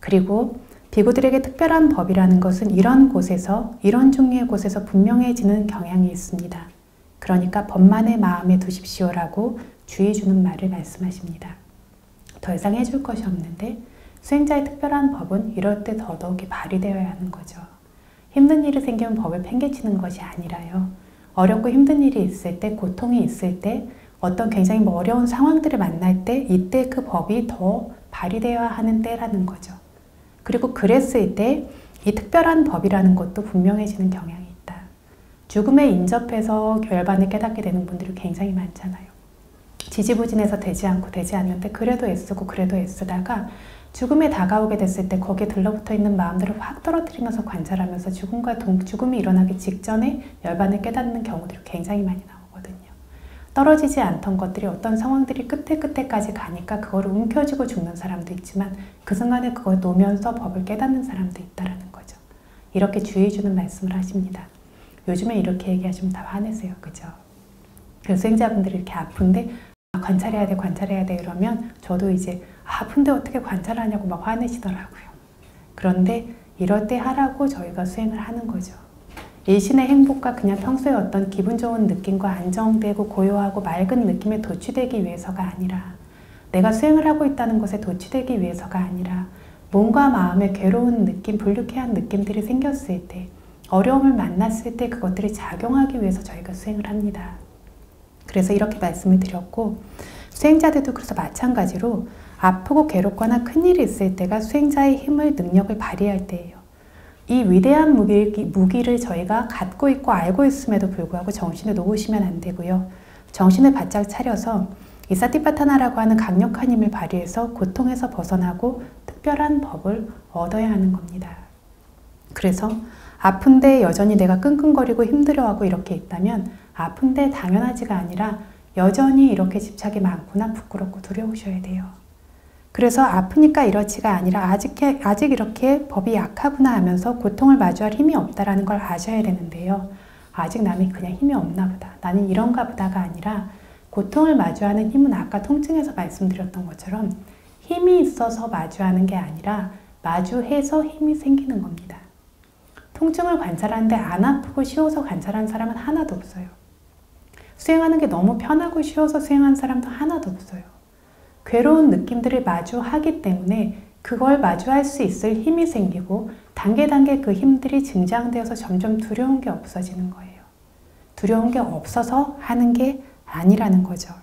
그리고 비구들에게 특별한 법이라는 것은 이런 곳에서, 이런 종류의 곳에서 분명해지는 경향이 있습니다. 그러니까 법만을 마음에 두십시오라고 주의 주는 말을 말씀하십니다. 더 이상 해줄 것이 없는데 수행자의 특별한 법은 이럴 때 더더욱이 발휘되어야 하는 거죠. 힘든 일이 생기면 법을 팽개치는 것이 아니라요. 어렵고 힘든 일이 있을 때, 고통이 있을 때, 어떤 굉장히 어려운 상황들을 만날 때 이때 그 법이 더 발휘되어야 하는 때라는 거죠. 그리고 그랬을 때 이 특별한 법이라는 것도 분명해지는 경향이 있다. 죽음에 인접해서 결반을 깨닫게 되는 분들이 굉장히 많잖아요. 지지부진해서 되지 않고 되지 않는데 그래도 애쓰고 그래도 애쓰다가 죽음에 다가오게 됐을 때 거기에 들러붙어 있는 마음들을 확 떨어뜨리면서 관찰하면서 죽음이 일어나기 직전에 열반을 깨닫는 경우들이 굉장히 많이 나오거든요. 떨어지지 않던 것들이 어떤 상황들이 끝에까지 가니까 그걸 움켜쥐고 죽는 사람도 있지만 그 순간에 그걸 놓으면서 법을 깨닫는 사람도 있다는 거죠. 이렇게 주의 주는 말씀을 하십니다. 요즘에 이렇게 얘기하시면 다 화내세요. 그죠? 수행자분들이 이렇게 아픈데 관찰해야 돼 이러면 저도 이제 아픈데 어떻게 관찰하냐고 막 화내시더라고요. 그런데 이럴 때 하라고 저희가 수행을 하는 거죠. 일신의 행복과 그냥 평소에 어떤 기분 좋은 느낌과 안정되고 고요하고 맑은 느낌에 도취되기 위해서가 아니라 내가 수행을 하고 있다는 것에 도취되기 위해서가 아니라 몸과 마음에 괴로운 느낌, 불쾌한 느낌들이 생겼을 때 어려움을 만났을 때 그것들이 작용하기 위해서 저희가 수행을 합니다. 그래서 이렇게 말씀을 드렸고 수행자들도 그래서 마찬가지로 아프고 괴롭거나 큰일이 있을 때가 수행자의 힘을, 능력을 발휘할 때예요. 이 위대한 무기를 저희가 갖고 있고 알고 있음에도 불구하고 정신을 놓으시면 안 되고요. 정신을 바짝 차려서 이 사티파타나라고 하는 강력한 힘을 발휘해서 고통에서 벗어나고 특별한 법을 얻어야 하는 겁니다. 그래서 아픈데 여전히 내가 끙끙거리고 힘들어하고 이렇게 있다면 아픈데 당연하지가 아니라 여전히 이렇게 집착이 많구나, 부끄럽고 두려우셔야 돼요. 그래서 아프니까 이렇지가 아니라 아직 이렇게 법이 약하구나 하면서 고통을 마주할 힘이 없다라는 걸 아셔야 되는데요. 아직 남이 그냥 힘이 없나 보다, 나는 이런가 보다가 아니라 고통을 마주하는 힘은 아까 통증에서 말씀드렸던 것처럼 힘이 있어서 마주하는 게 아니라 마주해서 힘이 생기는 겁니다. 통증을 관찰하는데 안 아프고 쉬워서 관찰하는 사람은 하나도 없어요. 수행하는 게 너무 편하고 쉬워서 수행하는 사람도 하나도 없어요. 괴로운 느낌들을 마주하기 때문에 그걸 마주할 수 있을 힘이 생기고 단계 그 힘들이 증장되어서 점점 두려운 게 없어지는 거예요. 두려운 게 없어서 하는 게 아니라는 거죠.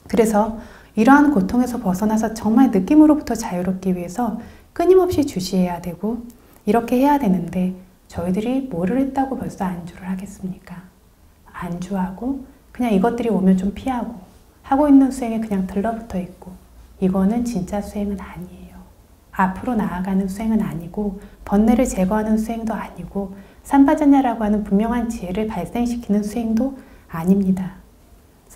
그래서 이러한 고통에서 벗어나서 정말 느낌으로부터 자유롭기 위해서 끊임없이 주시해야 되고 이렇게 해야 되는데 저희들이 뭐를 했다고 벌써 안주를 하겠습니까? 안주하고 그냥 이것들이 오면 좀 피하고 하고 있는 수행에 그냥 들러붙어 있고 이거는 진짜 수행은 아니에요. 앞으로 나아가는 수행은 아니고 번뇌를 제거하는 수행도 아니고 삼파전야라고 하는 분명한 지혜를 발생시키는 수행도 아닙니다.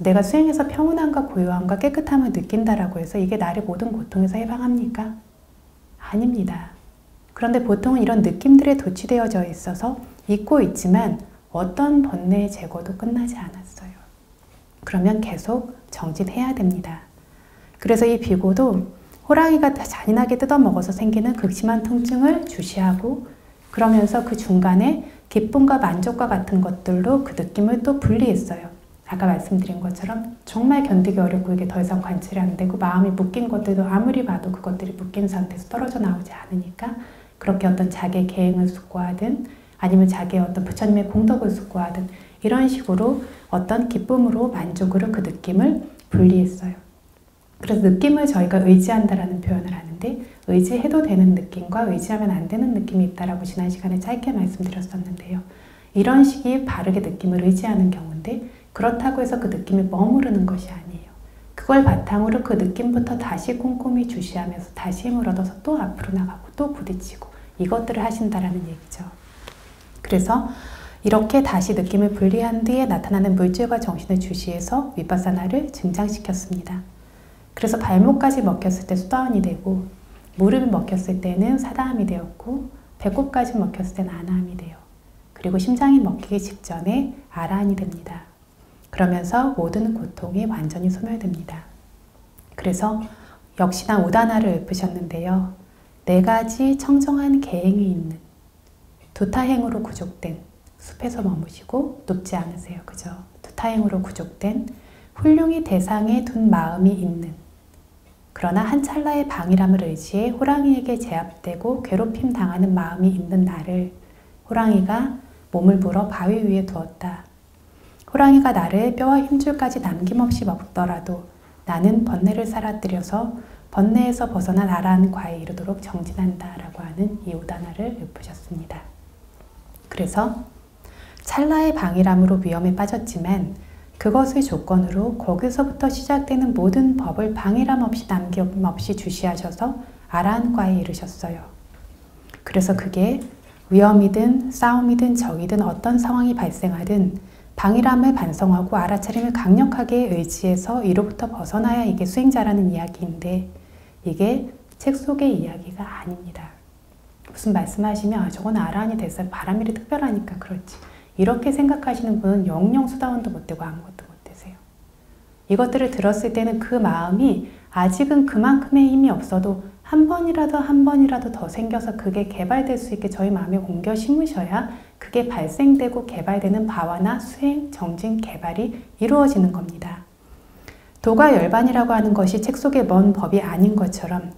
내가 수행에서 평온함과 고요함과 깨끗함을 느낀다라고 해서 이게 나를 모든 고통에서 해방합니까? 아닙니다. 그런데 보통은 이런 느낌들에 도취되어져 있어서 있고 있지만 어떤 번뇌의 제거도 끝나지 않았어요. 그러면 계속 정진해야 됩니다. 그래서 이 비고도 호랑이가 잔인하게 뜯어먹어서 생기는 극심한 통증을 주시하고 그러면서 그 중간에 기쁨과 만족과 같은 것들로 그 느낌을 또 분리했어요. 아까 말씀드린 것처럼 정말 견디기 어렵고 이게 더 이상 관찰이 안 되고 마음이 묶인 것들도 아무리 봐도 그것들이 묶인 상태에서 떨어져 나오지 않으니까 그렇게 어떤 자기의 계행을 숙고하든 아니면 자기의 어떤 부처님의 공덕을 숙고하든 이런 식으로 어떤 기쁨으로 만족으로 그 느낌을 분리했어요. 그래서 느낌을 저희가 의지한다라는 표현을 하는데 의지해도 되는 느낌과 의지하면 안 되는 느낌이 있다라고 지난 시간에 짧게 말씀드렸었는데요. 이런 식이 바르게 느낌을 의지하는 경우인데 그렇다고 해서 그 느낌에 머무르는 것이 아니에요. 그걸 바탕으로 그 느낌부터 다시 꼼꼼히 주시하면서 다시 힘을 얻어서 또 앞으로 나가고 또 부딪히고 이것들을 하신다라는 얘기죠. 그래서 이렇게 다시 느낌을 분리한 뒤에 나타나는 물질과 정신을 주시해서 위파사나를 증장시켰습니다. 그래서 발목까지 먹혔을 때 수다원이 되고 무릎이 먹혔을 때는 사다함이 되었고 배꼽까지 먹혔을 때는 아나함이 돼요. 그리고 심장이 먹히기 직전에 아라한이 됩니다. 그러면서 모든 고통이 완전히 소멸됩니다. 그래서 역시나 우다나를 읊으셨는데요. 4가지 청정한 계행이 있는 두타행으로 구족된 숲에서 머무시고 높지 않으세요. 그죠? 두타행으로 구족된 훌륭히 대상에 둔 마음이 있는 그러나 한 찰나의 방일함을 의지해 호랑이에게 제압되고 괴롭힘 당하는 마음이 있는 나를 호랑이가 몸을 물어 바위 위에 두었다. 호랑이가 나를 뼈와 힘줄까지 남김없이 먹더라도 나는 번뇌를 사라뜨려서 번뇌에서 벗어난 아라한 과에 이르도록 정진한다 라고 하는 이 우다나를 읊으셨습니다. 그래서 찰나의 방일함으로 위험에 빠졌지만 그것의 조건으로 거기서부터 시작되는 모든 법을 방일함 없이 남김없이 주시하셔서 아라한 과에 이르셨어요. 그래서 그게 위험이든 싸움이든 적이든 어떤 상황이 발생하든 방일함을 반성하고 알아차림을 강력하게 의지해서 이로부터 벗어나야 이게 수행자라는 이야기인데 이게 책 속의 이야기가 아닙니다. 무슨 말씀하시면 저건 아라한이 됐어요. 바람일이 특별하니까 그렇지. 이렇게 생각하시는 분은 영영 수다원도 못 되고 아무것도 못 되세요. 이것들을 들었을 때는 그 마음이 아직은 그만큼의 힘이 없어도 한 번이라도 더 생겨서 그게 개발될 수 있게 저희 마음에 옮겨 심으셔야 그게 발생되고 개발되는 바와나 수행, 정진, 개발이 이루어지는 겁니다. 도가 열반이라고 하는 것이 책 속의 먼 법이 아닌 것처럼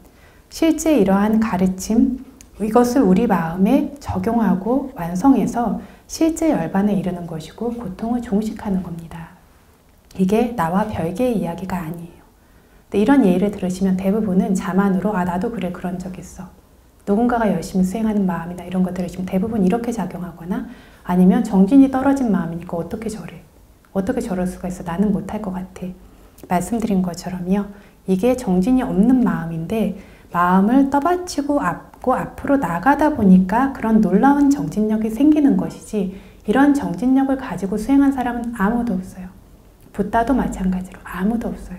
실제 이러한 가르침, 이것을 우리 마음에 적용하고 완성해서 실제 열반에 이르는 것이고 고통을 종식하는 겁니다. 이게 나와 별개의 이야기가 아니에요. 근데 이런 예를 들으시면 대부분은 자만으로 나도 그래 그런 적 있어. 누군가가 열심히 수행하는 마음이나 이런 거 들으시면 대부분 이렇게 작용하거나 아니면 정진이 떨어진 마음이니까 어떻게 저래? 어떻게 저럴 수가 있어? 나는 못할 것 같아. 말씀드린 것처럼요. 이게 정진이 없는 마음인데 마음을 떠받치고 앞으로 나가다 보니까 그런 놀라운 정진력이 생기는 것이지 이런 정진력을 가지고 수행한 사람은 아무도 없어요. 붓다도 마찬가지로 아무도 없어요.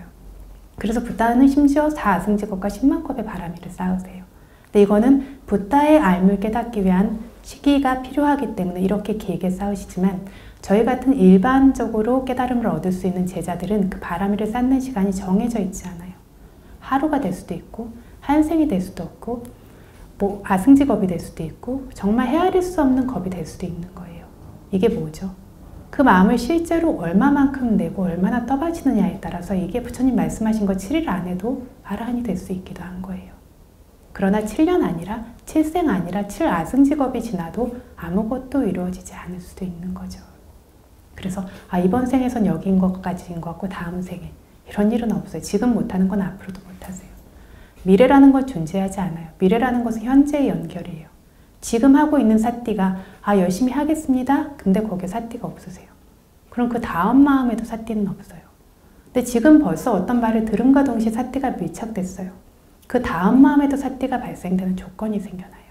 그래서 붓다는 심지어 4아승직업과 10만컵의 바라미를 쌓으세요. 근데 이거는 붓다의 알물 깨닫기 위한 시기가 필요하기 때문에 이렇게 길게 쌓으시지만 저희 같은 일반적으로 깨달음을 얻을 수 있는 제자들은 그 바라미를 쌓는 시간이 정해져 있지 않아요. 하루가 될 수도 있고 한 생이 될 수도 없고 뭐 아승직업이 될 수도 있고 정말 헤아릴 수 없는 겁이 될 수도 있는 거예요. 이게 뭐죠? 그 마음을 실제로 얼마만큼 내고 얼마나 떠받치느냐에 따라서 이게 부처님 말씀하신 거 7일 안에도 아라한이 될 수 있기도 한 거예요. 그러나 7년 아니라 7생 아니라 7아승직업이 지나도 아무것도 이루어지지 않을 수도 있는 거죠. 그래서 이번 생에선 여기인 것까지인 것 같고 다음 생에 이런 일은 없어요. 지금 못하는 건 앞으로도 못하세요. 미래라는 건 존재하지 않아요. 미래라는 것은 현재의 연결이에요. 지금 하고 있는 사띠가 열심히 하겠습니다. 근데 거기에 사띠가 없으세요. 그럼 그 다음 마음에도 사띠는 없어요. 근데 지금 벌써 어떤 말을 들음과 동시에 사띠가 밀착됐어요. 그 다음 마음에도 사띠가 발생되는 조건이 생겨나요.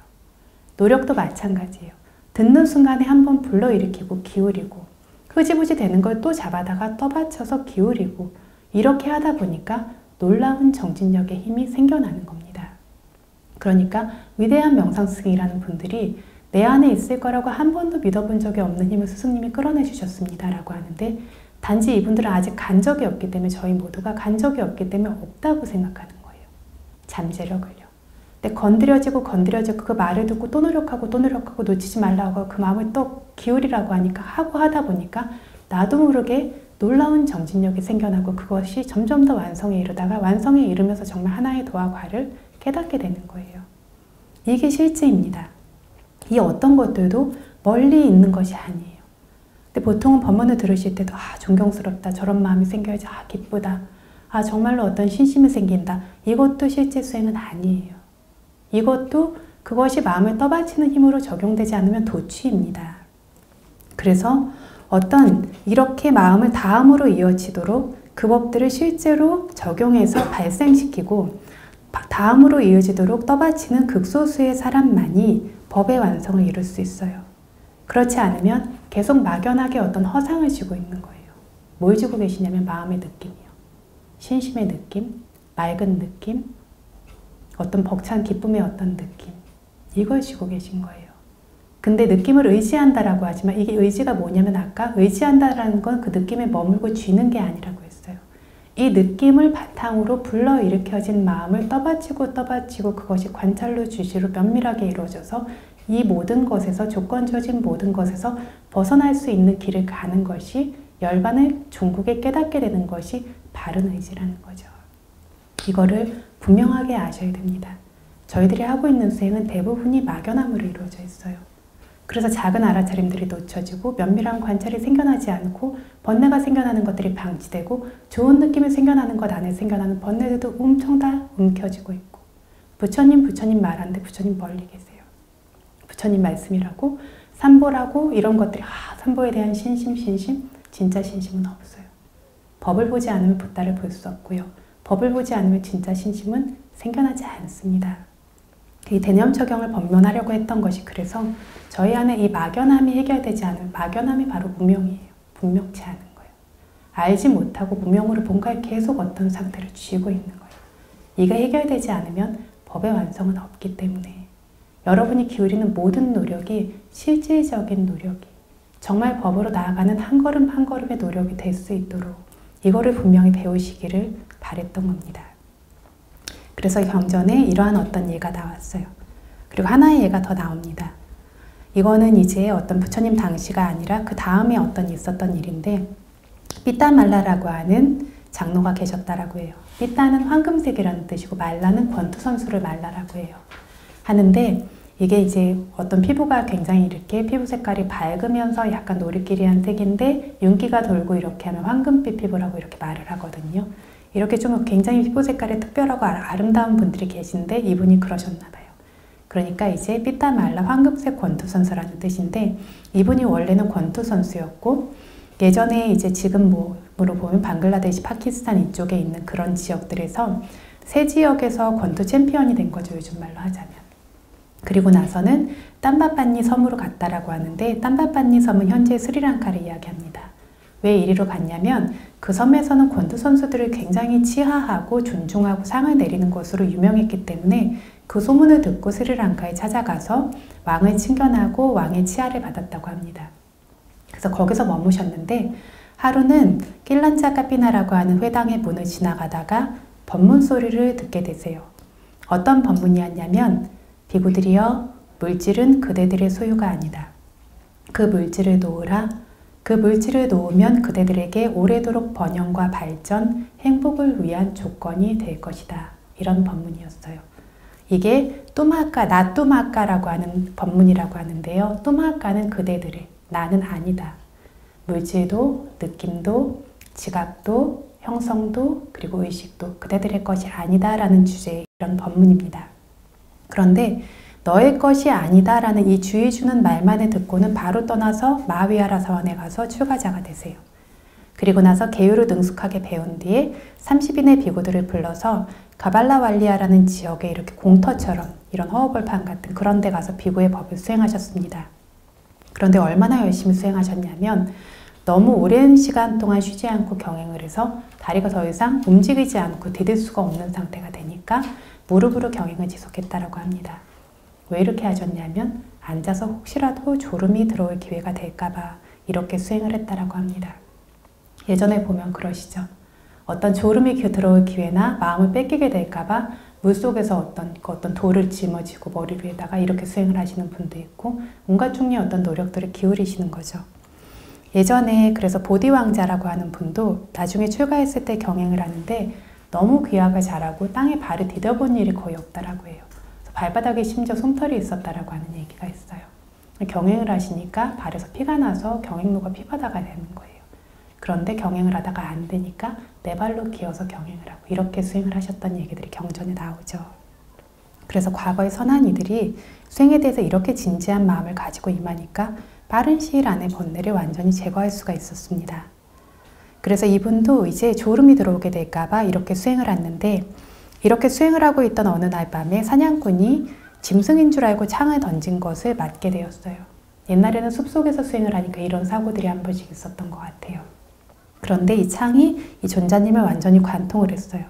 노력도 마찬가지예요. 듣는 순간에 한번 불러일으키고 기울이고 흐지부지 되는 걸 또 잡아다가 떠받쳐서 기울이고 이렇게 하다 보니까 놀라운 정진력의 힘이 생겨나는 겁니다. 그러니까 위대한 명상스승이라는 분들이 내 안에 있을 거라고 한 번도 믿어본 적이 없는 힘을 스승님이 끌어내 주셨습니다 라고 하는데 단지 이분들은 아직 간 적이 없기 때문에 저희 모두가 간 적이 없기 때문에 없다고 생각하는 거예요. 잠재력을요. 근데 건드려지고 그 말을 듣고 또 노력하고 놓치지 말라고 하고 그 마음을 또 기울이라고 하니까 하고 하다 보니까 나도 모르게 놀라운 정진력이 생겨나고 그것이 점점 더 완성에 이르다가 완성에 이르면서 정말 하나의 도와 과를 깨닫게 되는 거예요. 이게 실제입니다. 이 어떤 것들도 멀리 있는 것이 아니에요. 근데 보통은 법문을 들으실 때도 존경스럽다. 저런 마음이 생겨야지. 기쁘다. 정말로 어떤 신심이 생긴다. 이것도 실제 수행은 아니에요. 이것도 그것이 마음을 떠받치는 힘으로 적용되지 않으면 도취입니다. 그래서 어떤 이렇게 마음을 다음으로 이어지도록 그 법들을 실제로 적용해서 발생시키고 다음으로 이어지도록 떠받치는 극소수의 사람만이 법의 완성을 이룰 수 있어요. 그렇지 않으면 계속 막연하게 어떤 허상을 쥐고 있는 거예요. 뭘 쥐고 계시냐면 마음의 느낌이요. 신심의 느낌, 맑은 느낌, 어떤 벅찬 기쁨의 어떤 느낌, 이걸 쥐고 계신 거예요. 근데 느낌을 의지한다라고 하지만 이게 의지가 뭐냐면 아까 의지한다라는 건 그 느낌에 머물고 쥐는 게 아니라고 했어요. 이 느낌을 바탕으로 불러일으켜진 마음을 떠받치고 그것이 관찰로 주시로 면밀하게 이루어져서 이 모든 것에서 조건적인 모든 것에서 벗어날 수 있는 길을 가는 것이 열반을 종국에 깨닫게 되는 것이 바른 의지라는 거죠. 이거를 분명하게 아셔야 됩니다. 저희들이 하고 있는 수행은 대부분이 막연함으로 이루어져 있어요. 그래서 작은 알아차림들이 놓쳐지고 면밀한 관찰이 생겨나지 않고 번뇌가 생겨나는 것들이 방치되고 좋은 느낌이 생겨나는 것 안에 생겨나는 번뇌들도 엄청 다 움켜쥐고 있고 부처님 말하는데 부처님 멀리 계세요. 부처님 말씀이라고 삼보라고 이런 것들이 삼보에 대한 신심 진짜 신심은 없어요. 법을 보지 않으면 붓다를 볼 수 없고요. 법을 보지 않으면 진짜 신심은 생겨나지 않습니다. 이 대념처경을 법론하려고 했던 것이 그래서 저희 안에 이 막연함이 해결되지 않은 막연함이 바로 무명이에요. 분명치 않은 거예요. 알지 못하고 무명으로 뭔가를 계속 어떤 상태를 쥐고 있는 거예요. 이게 해결되지 않으면 법의 완성은 없기 때문에 여러분이 기울이는 모든 노력이 실질적인 노력이 정말 법으로 나아가는 한 걸음 한 걸음의 노력이 될 수 있도록 이거를 분명히 배우시기를 바랬던 겁니다. 그래서 경전에 이러한 어떤 예가 나왔어요. 그리고 하나의 예가 더 나옵니다. 이거는 이제 어떤 부처님 당시가 아니라 그 다음에 어떤 있었던 일인데 삐따말라라고 하는 장로가 계셨다라고 해요. 삐따는 황금색이라는 뜻이고 말라는 권투선수를 말라라고 해요. 하는데 이게 이제 어떤 피부가 굉장히 이렇게 피부 색깔이 밝으면서 약간 노릇끼리한 색인데 윤기가 돌고 이렇게 하면 황금빛 피부라고 이렇게 말을 하거든요. 이렇게 좀 굉장히 피부 색깔이 특별하고 아름다운 분들이 계신데 이분이 그러셨나 봐요. 그러니까 이제 삐따말라 황금색 권투선수라는 뜻인데 이분이 원래는 권투선수였고 예전에 이제 지금 뭐 보면 방글라데시, 파키스탄 이쪽에 있는 그런 지역들에서 세 지역에서 권투 챔피언이 된 거죠. 요즘 말로 하자면. 그리고 나서는 땀바빠니 섬으로 갔다라고 하는데 땀바빠니 섬은 현재 스리랑카를 이야기합니다. 왜 이리로 갔냐면 그 섬에서는 권투 선수들을 굉장히 치하하고 존중하고 상을 내리는 것으로 유명했기 때문에 그 소문을 듣고 스리랑카에 찾아가서 왕을 친견하고 왕의 치하를 받았다고 합니다. 그래서 거기서 머무셨는데 하루는 낄란자 까피나라고 하는 회당의 문을 지나가다가 법문 소리를 듣게 되세요. 어떤 법문이었냐면 비구들이여 물질은 그대들의 소유가 아니다. 그 물질을 놓으라. 그 물질을 놓으면 그대들에게 오래도록 번영과 발전, 행복을 위한 조건이 될 것이다. 이런 법문이었어요. 이게 뚜마까, 나뚜마까라고 하는 법문이라고 하는데요. 뚜마까는 그대들의, 나는 아니다. 물질도, 느낌도, 지각도, 형성도, 그리고 의식도 그대들의 것이 아니다 라는 주제의 이런 법문입니다. 그런데 너의 것이 아니다 라는 이 주의 주는 말만을 듣고는 바로 떠나서 마하위하라 사원에 가서 출가자가 되세요. 그리고 나서 계율을 능숙하게 배운 뒤에 30인의 비구들을 불러서 가발라왈리아라는 지역에 이렇게 공터처럼 이런 허허벌판 같은 그런 데 가서 비구의 법을 수행하셨습니다. 그런데 얼마나 열심히 수행하셨냐면 너무 오랜 시간 동안 쉬지 않고 경행을 해서 다리가 더 이상 움직이지 않고 디딜 수가 없는 상태가 되니까 무릎으로 경행을 지속했다고 합니다. 왜 이렇게 하셨냐면 앉아서 혹시라도 졸음이 들어올 기회가 될까봐 이렇게 수행을 했다고 합니다. 예전에 보면 그러시죠. 어떤 졸음이 들어올 기회나 마음을 뺏기게 될까봐 물속에서 어떤 돌을 짊어지고 머리 위에다가 이렇게 수행을 하시는 분도 있고 온갖 종류의 어떤 노력들을 기울이시는 거죠. 예전에 그래서 보디왕자라고 하는 분도 나중에 출가했을 때 경행을 하는데 너무 귀학을 잘하고 땅에 발을 디뎌본 일이 거의 없다라고 해요. 발바닥에 심지어 솜털이 있었다라고 하는 얘기가 있어요. 경행을 하시니까 발에서 피가 나서 경행로가 피바다가 되는 거예요. 그런데 경행을 하다가 안 되니까 네 발로 기어서 경행을 하고 이렇게 수행을 하셨던 얘기들이 경전에 나오죠. 그래서 과거의 선한 이들이 수행에 대해서 이렇게 진지한 마음을 가지고 임하니까 빠른 시일 안에 번뇌를 완전히 제거할 수가 있었습니다. 그래서 이분도 이제 졸음이 들어오게 될까봐 이렇게 수행을 했는데 이렇게 수행을 하고 있던 어느 날 밤에 사냥꾼이 짐승인 줄 알고 창을 던진 것을 맞게 되었어요. 옛날에는 숲속에서 수행을 하니까 이런 사고들이 한 번씩 있었던 것 같아요. 그런데 이 창이 이 존자님을 완전히 관통을 했어요.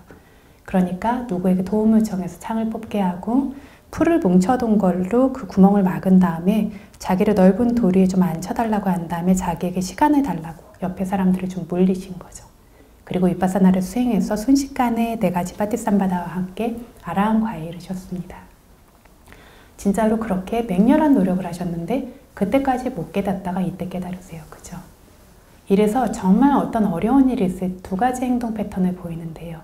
그러니까 누구에게 도움을 청해서 창을 뽑게 하고 풀을 뭉쳐둔 걸로 그 구멍을 막은 다음에 자기를 넓은 돌 위에 좀 앉혀달라고 한 다음에 자기에게 시간을 달라고 옆에 사람들을 좀 물리신 거죠. 그리고 위파사나를 수행해서 순식간에 4가지 파티삼바다와 함께 아라한과에 이르셨습니다. 진짜로 그렇게 맹렬한 노력을 하셨는데 그때까지 못 깨닫다가 이때 깨달으세요. 그죠? 이래서 정말 어떤 어려운 일이 있을 2가지 행동 패턴을 보이는데요.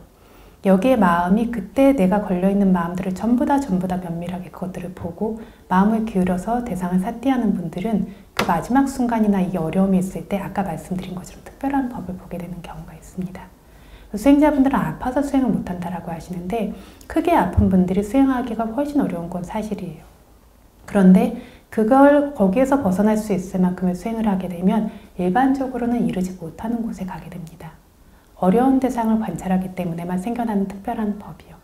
여기에 마음이 그때 내가 걸려있는 마음들을 전부 다 면밀하게 그것들을 보고 마음을 기울여서 대상을 삿대하는 분들은 그 마지막 순간이나 이 어려움이 있을 때 아까 말씀드린 것처럼 특별한 법을 보게 되는 경우가 있습니다. 수행자분들은 아파서 수행을 못한다라고 하시는데 크게 아픈 분들이 수행하기가 훨씬 어려운 건 사실이에요. 그런데 그걸 거기에서 벗어날 수 있을 만큼의 수행을 하게 되면 일반적으로는 이르지 못하는 곳에 가게 됩니다. 어려운 대상을 관찰하기 때문에만 생겨나는 특별한 법이요.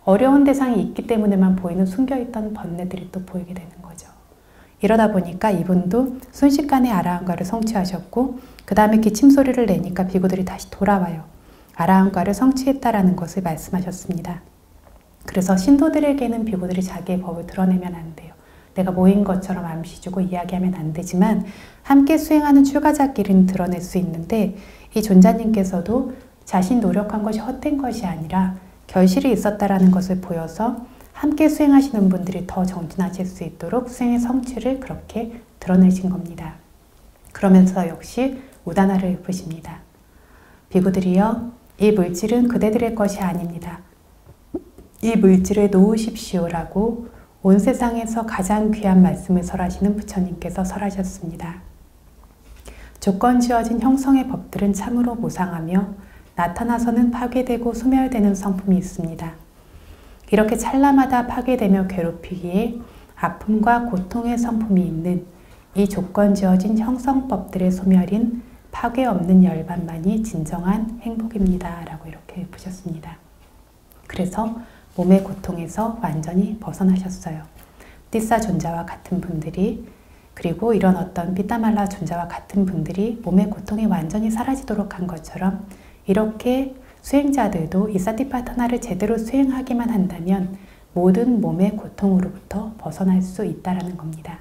어려운 대상이 있기 때문에만 보이는 숨겨있던 번뇌들이 또 보이게 되는 거죠. 이러다 보니까 이분도 순식간에 아라한과를 성취하셨고 그 다음에 기침소리를 내니까 비구들이 다시 돌아와요. 아라한과를 성취했다라는 것을 말씀하셨습니다. 그래서 신도들에게는 비구들이 자기의 법을 드러내면 안 돼요. 내가 모인 것처럼 암시 주고 이야기하면 안 되지만 함께 수행하는 출가자끼리는 드러낼 수 있는데 이 존자님께서도 자신 노력한 것이 헛된 것이 아니라 결실이 있었다라는 것을 보여서 함께 수행하시는 분들이 더 정진하실 수 있도록 수행의 성취를 그렇게 드러내신 겁니다. 그러면서 역시 우다나를 읊으십니다. 비구들이여, 이 물질은 그대들의 것이 아닙니다. 이 물질을 놓으십시오라고 온 세상에서 가장 귀한 말씀을 설하시는 부처님께서 설하셨습니다. 조건 지어진 형성의 법들은 참으로 무상하며 나타나서는 파괴되고 소멸되는 성품이 있습니다. 이렇게 찰나마다 파괴되며 괴롭히기에 아픔과 고통의 성품이 있는 이 조건 지어진 형성법들의 소멸인 파괴 없는 열반만이 진정한 행복입니다. 라고 이렇게 보셨습니다. 그래서 몸의 고통에서 완전히 벗어나셨어요. 띠싸 존자와 같은 분들이, 그리고 이런 어떤 삐따말라 존자와 같은 분들이 몸의 고통이 완전히 사라지도록 한 것처럼 이렇게 수행자들도 이 사티파타나를 제대로 수행하기만 한다면 모든 몸의 고통으로부터 벗어날 수 있다는 겁니다.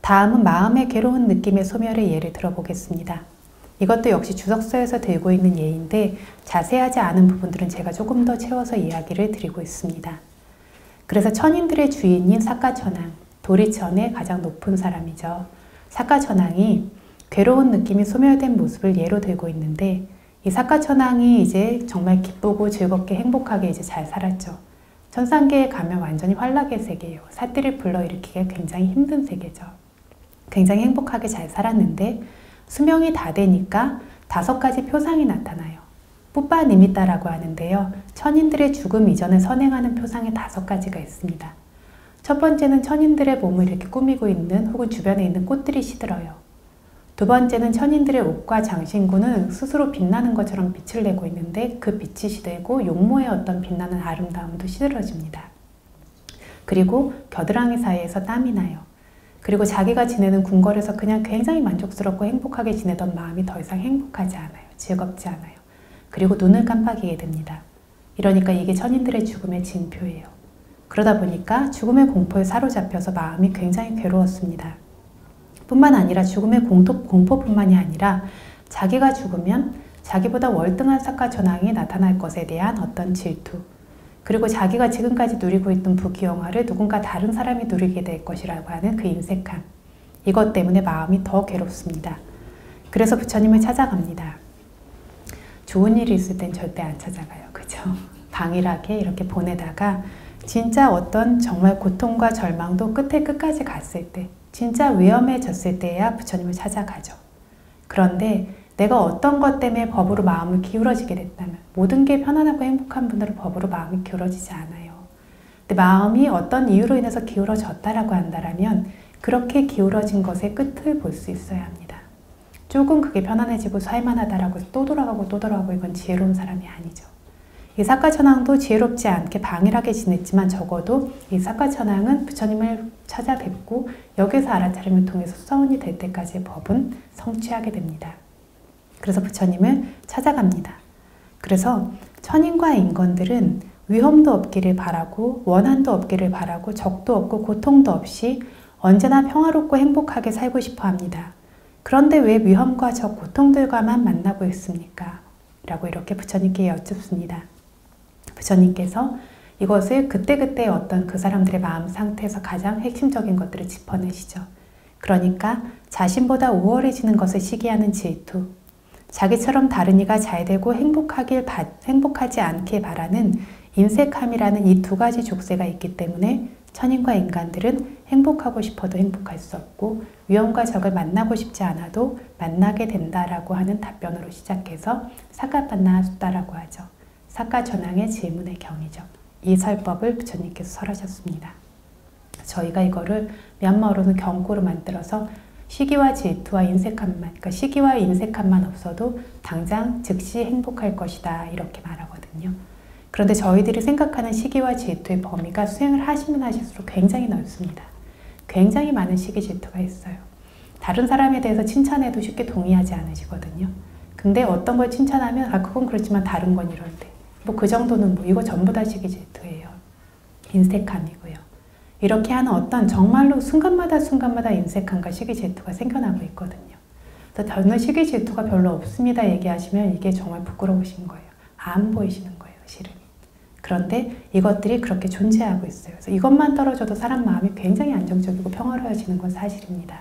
다음은 마음의 괴로운 느낌의 소멸의 예를 들어보겠습니다. 이것도 역시 주석서에서 들고 있는 예인데 자세하지 않은 부분들은 제가 조금 더 채워서 이야기를 드리고 있습니다. 그래서 천인들의 주인인 사카천왕, 도리천의 가장 높은 사람이죠. 사카천왕이 괴로운 느낌이 소멸된 모습을 예로 들고 있는데 이 사카천왕이 이제 정말 기쁘고 즐겁게 행복하게 이제 잘 살았죠. 천상계에 가면 완전히 환락의 세계예요. 사띠를 불러일으키기가 굉장히 힘든 세계죠. 굉장히 행복하게 잘 살았는데 수명이 다 되니까 5가지 표상이 나타나요. 뿌빠 니미따라고 하는데요. 천인들의 죽음 이전에 선행하는 표상이 5가지가 있습니다. 첫 번째는 천인들의 몸을 이렇게 꾸미고 있는 혹은 주변에 있는 꽃들이 시들어요. 두 번째는 천인들의 옷과 장신구는 스스로 빛나는 것처럼 빛을 내고 있는데 그 빛이 시들고 용모의 어떤 빛나는 아름다움도 시들어집니다. 그리고 겨드랑이 사이에서 땀이 나요. 그리고 자기가 지내는 궁궐에서 그냥 굉장히 만족스럽고 행복하게 지내던 마음이 더 이상 행복하지 않아요. 즐겁지 않아요. 그리고 눈을 깜빡이게 됩니다. 이러니까 이게 천인들의 죽음의 징표예요. 그러다 보니까 죽음의 공포에 사로잡혀서 마음이 굉장히 괴로웠습니다. 뿐만 아니라 죽음의 공포뿐만이 아니라 자기가 죽으면 자기보다 월등한 사카천왕이 나타날 것에 대한 어떤 질투, 그리고 자기가 지금까지 누리고 있던 부귀영화를 누군가 다른 사람이 누리게 될 것이라고 하는 그 인색함, 이것 때문에 마음이 더 괴롭습니다. 그래서 부처님을 찾아갑니다. 좋은 일이 있을 땐 절대 안 찾아가요. 그죠? 방일하게 이렇게 보내다가 진짜 어떤 정말 고통과 절망도 끝에 끝까지 갔을 때, 진짜 위험해졌을 때야 부처님을 찾아가죠. 그런데 내가 어떤 것 때문에 법으로 마음을 기울어지게 됐다면, 모든 게 편안하고 행복한 분들은 법으로 마음이 기울어지지 않아요. 근데 마음이 어떤 이유로 인해서 기울어졌다라고 한다면 그렇게 기울어진 것의 끝을 볼 수 있어야 합니다. 조금 그게 편안해지고 살만하다라고 해서 또 돌아가고 이건 지혜로운 사람이 아니죠. 이 사카천왕도 지혜롭지 않게 방일하게 지냈지만 적어도 이 사카천왕은 부처님을 찾아뵙고 여기서 알아차림을 통해서 수사원이 될 때까지의 법은 성취하게 됩니다. 그래서 부처님을 찾아갑니다. 그래서 천인과 인간들은 위험도 없기를 바라고 원한도 없기를 바라고 적도 없고 고통도 없이 언제나 평화롭고 행복하게 살고 싶어 합니다. 그런데 왜 위험과 적 고통들과만 만나고 있습니까? 라고 이렇게 부처님께 여쭙습니다. 부처님께서 이것을 그때그때 어떤 그 사람들의 마음 상태에서 가장 핵심적인 것들을 짚어내시죠. 그러니까 자신보다 우월해지는 것을 시기하는 질투, 자기처럼 다른 이가 잘되고 행복하지 않길 바라는 인색함이라는 이 2가지 족쇄가 있기 때문에 천인과 인간들은 행복하고 싶어도 행복할 수 없고 위험과 적을 만나고 싶지 않아도 만나게 된다라고 하는 답변으로 시작해서 사카판나 숫다라고 하죠. 사카천왕의 질문의 경이죠. 이 설법을 부처님께서 설하셨습니다. 저희가 이거를 미얀마어로는 경고로 만들어서 시기와 질투와 인색함만, 그러니까 시기와 인색함만 없어도 당장 즉시 행복할 것이다 이렇게 말하거든요. 그런데 저희들이 생각하는 시기와 질투의 범위가 수행을 하시면 하실수록 굉장히 넓습니다. 굉장히 많은 시기 질투가 있어요. 다른 사람에 대해서 칭찬해도 쉽게 동의하지 않으시거든요. 근데 어떤 걸 칭찬하면 그건 그렇지만 다른 건 이런데 뭐 그 정도는 뭐 이거 전부 다 시기 질투예요. 인색함이고요. 이렇게 하는 어떤 정말로 순간마다 인색함과 시기 질투가 생겨나고 있거든요. 그래서 저는 시기 질투가 별로 없습니다 얘기하시면 이게 정말 부끄러우신 거예요. 안 보이시는 거예요, 실은. 그런데 이것들이 그렇게 존재하고 있어요. 그래서 이것만 떨어져도 사람 마음이 굉장히 안정적이고 평화로워지는 건 사실입니다.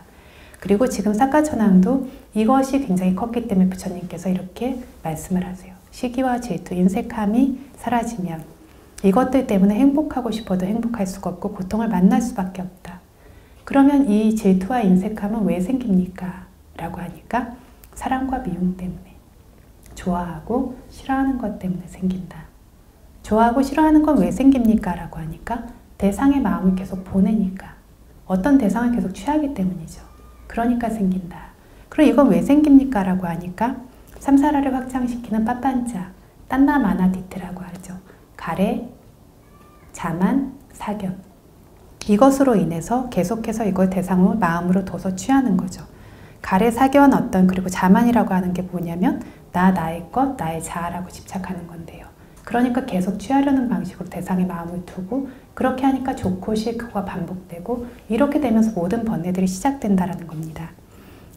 그리고 지금 사카천왕도 이것이 굉장히 컸기 때문에 부처님께서 이렇게 말씀을 하세요. 시기와 질투, 인색함이 사라지면 이것들 때문에 행복하고 싶어도 행복할 수가 없고 고통을 만날 수밖에 없다. 그러면 이 질투와 인색함은 왜 생깁니까? 라고 하니까 사랑과 미움 때문에, 좋아하고 싫어하는 것 때문에 생긴다. 좋아하고 싫어하는 건 왜 생깁니까? 라고 하니까 대상의 마음을 계속 보내니까, 어떤 대상을 계속 취하기 때문이죠. 그러니까 생긴다. 그럼 이건 왜 생깁니까? 라고 하니까 삼사라를 확장시키는 빠빤자, 딴나마나디트라고 하죠. 가래, 자만, 사견. 이것으로 인해서 계속해서 이걸 대상으로 마음으로 둬서 취하는 거죠. 가래, 사견, 어떤 그리고 자만이라고 하는 게 뭐냐면 나의 것, 나의 자아라고 집착하는 건데요. 그러니까 계속 취하려는 방식으로 대상의 마음을 두고 그렇게 하니까 좋고 싫고가 반복되고 이렇게 되면서 모든 번뇌들이 시작된다라는 겁니다.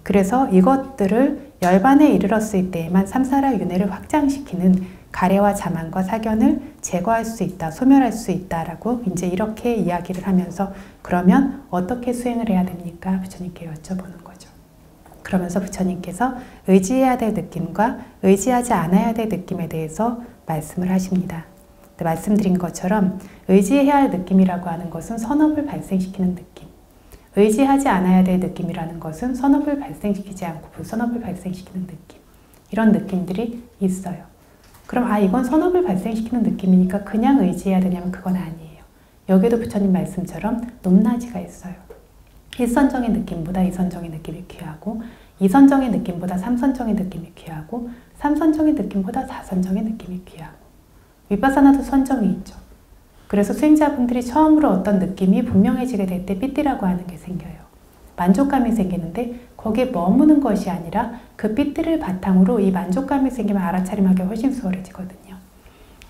그래서 이것들을 열반에 이르렀을 때에만 삼사라 윤회를 확장시키는 가래와 자만과 사견을 제거할 수 있다, 소멸할 수 있다라고 이제 이렇게 이야기를 하면서 그러면 어떻게 수행을 해야 됩니까? 부처님께 여쭤보는 거죠. 그러면서 부처님께서 의지해야 될 느낌과 의지하지 않아야 될 느낌에 대해서 말씀을 하십니다. 말씀드린 것처럼 의지해야 할 느낌이라고 하는 것은 선업을 발생시키는 느낌, 의지하지 않아야 될 느낌이라는 것은 선업을 발생시키지 않고 불선업을 발생시키는 느낌, 이런 느낌들이 있어요. 그럼 이건 선업을 발생시키는 느낌이니까 그냥 의지해야 되냐면 그건 아니에요. 여기도 부처님 말씀처럼 높낮이가 있어요. 일선적인 느낌보다 이선적인 느낌이 귀하고, 이선적인 느낌보다 삼선적인 느낌이 귀하고, 삼선적인 느낌보다 사선적인 느낌이 귀하고, 위파사나도 선정이 있죠. 그래서 수행자분들이 처음으로 어떤 느낌이 분명해지게 될 때 삐띠라고 하는 게 생겨요. 만족감이 생기는데 거기에 머무는 것이 아니라 그 삐띠를 바탕으로 이 만족감이 생기면 알아차림하기 훨씬 수월해지거든요.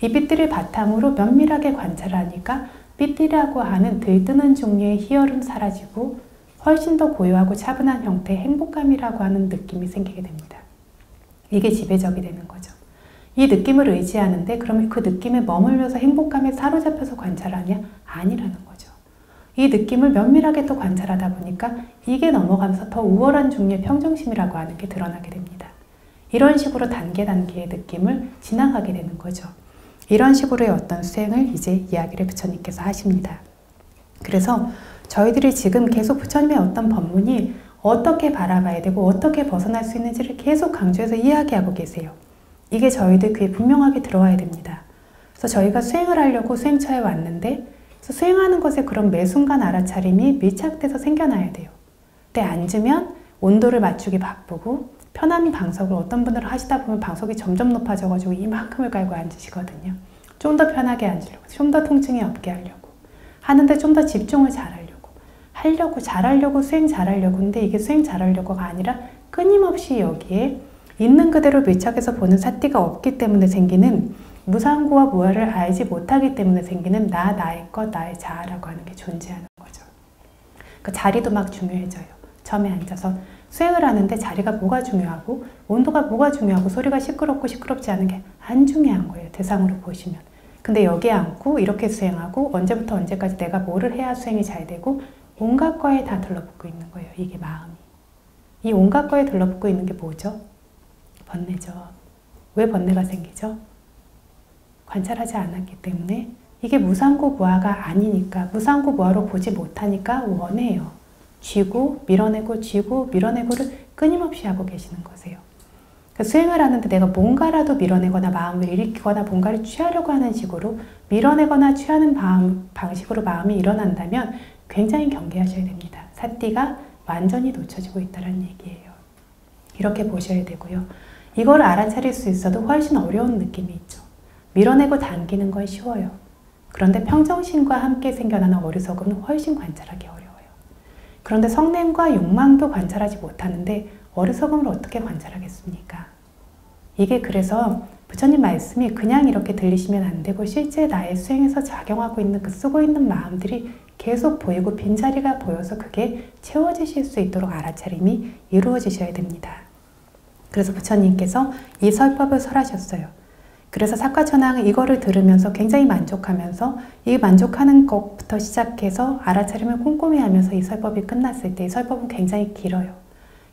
이 삐띠를 바탕으로 면밀하게 관찰하니까 삐띠라고 하는 들뜨는 종류의 희열은 사라지고 훨씬 더 고요하고 차분한 형태의 행복감이라고 하는 느낌이 생기게 됩니다. 이게 지배적이 되는 거죠. 이 느낌을 의지하는데 그러면 그 느낌에 머물면서 행복감에 사로잡혀서 관찰하냐? 아니라는 거죠. 이 느낌을 면밀하게 또 관찰하다 보니까 이게 넘어가면서 더 우월한 종류의 평정심이라고 하는 게 드러나게 됩니다. 이런 식으로 단계의 느낌을 지나가게 되는 거죠. 이런 식으로의 어떤 수행을 이제 이야기를 부처님께서 하십니다. 그래서 저희들이 지금 계속 부처님의 어떤 법문이 어떻게 바라봐야 되고 어떻게 벗어날 수 있는지를 계속 강조해서 이야기하고 계세요. 이게 저희들 귀에 분명하게 들어와야 됩니다. 그래서 저희가 수행을 하려고 수행처에 왔는데 그래서 수행하는 것에 그런 매 순간 알아차림이 밀착돼서 생겨나야 돼요. 근데 앉으면 온도를 맞추기 바쁘고 편한 방석을 어떤 분들은 하시다 보면 방석이 점점 높아져가지고 이만큼을 깔고 앉으시거든요. 좀 더 편하게 앉으려고, 좀 더 통증이 없게 하려고 하는데 좀 더 집중을 잘하려고 수행 잘하려고 근데 이게 수행 잘하려고가 아니라 끊임없이 여기에 있는 그대로 밀착해서 보는 사티가 없기 때문에 생기는 무상고와 무아를 알지 못하기 때문에 생기는 나의 것, 나의 자아라고 하는 게 존재하는 거죠. 그 자리도 막 중요해져요. 처음에 앉아서 수행을 하는데 자리가 뭐가 중요하고 온도가 뭐가 중요하고 소리가 시끄럽고 시끄럽지 않은 게 안 중요한 거예요. 대상으로 보시면. 근데 여기에 앉고 이렇게 수행하고 언제부터 언제까지 내가 뭐를 해야 수행이 잘 되고 온갖 거에 다 들러붙고 있는 거예요. 이게 마음이. 이 온갖 거에 들러붙고 있는 게 뭐죠? 번뇌죠. 왜 번뇌가 생기죠? 관찰하지 않았기 때문에 이게 무상고 무아가 아니니까 무상고 무아로 보지 못하니까 원해요. 쥐고 밀어내고 쥐고 밀어내고를 끊임없이 하고 계시는 거세요. 그러니까 수행을 하는데 내가 뭔가라도 밀어내거나 마음을 일으키거나 뭔가를 취하려고 하는 식으로 밀어내거나 취하는 방식으로 마음이 일어난다면 굉장히 경계하셔야 됩니다. 사띠가 완전히 놓쳐지고 있다는 얘기예요. 이렇게 보셔야 되고요. 이걸 알아차릴 수 있어도 훨씬 어려운 느낌이 있죠. 밀어내고 당기는 건 쉬워요. 그런데 평정심과 함께 생겨나는 어리석음은 훨씬 관찰하기 어려워요. 그런데 성냄과 욕망도 관찰하지 못하는데 어리석음을 어떻게 관찰하겠습니까? 이게 그래서 부처님 말씀이 그냥 이렇게 들리시면 안 되고 실제 나의 수행에서 작용하고 있는 그 쓰고 있는 마음들이 계속 보이고 빈자리가 보여서 그게 채워지실 수 있도록 알아차림이 이루어지셔야 됩니다. 그래서 부처님께서 이 설법을 설하셨어요. 그래서 사과천왕은 이거를 들으면서 굉장히 만족하면서 이 만족하는 것부터 시작해서 알아차림을 꼼꼼히 하면서 이 설법이 끝났을 때 이 설법은 굉장히 길어요.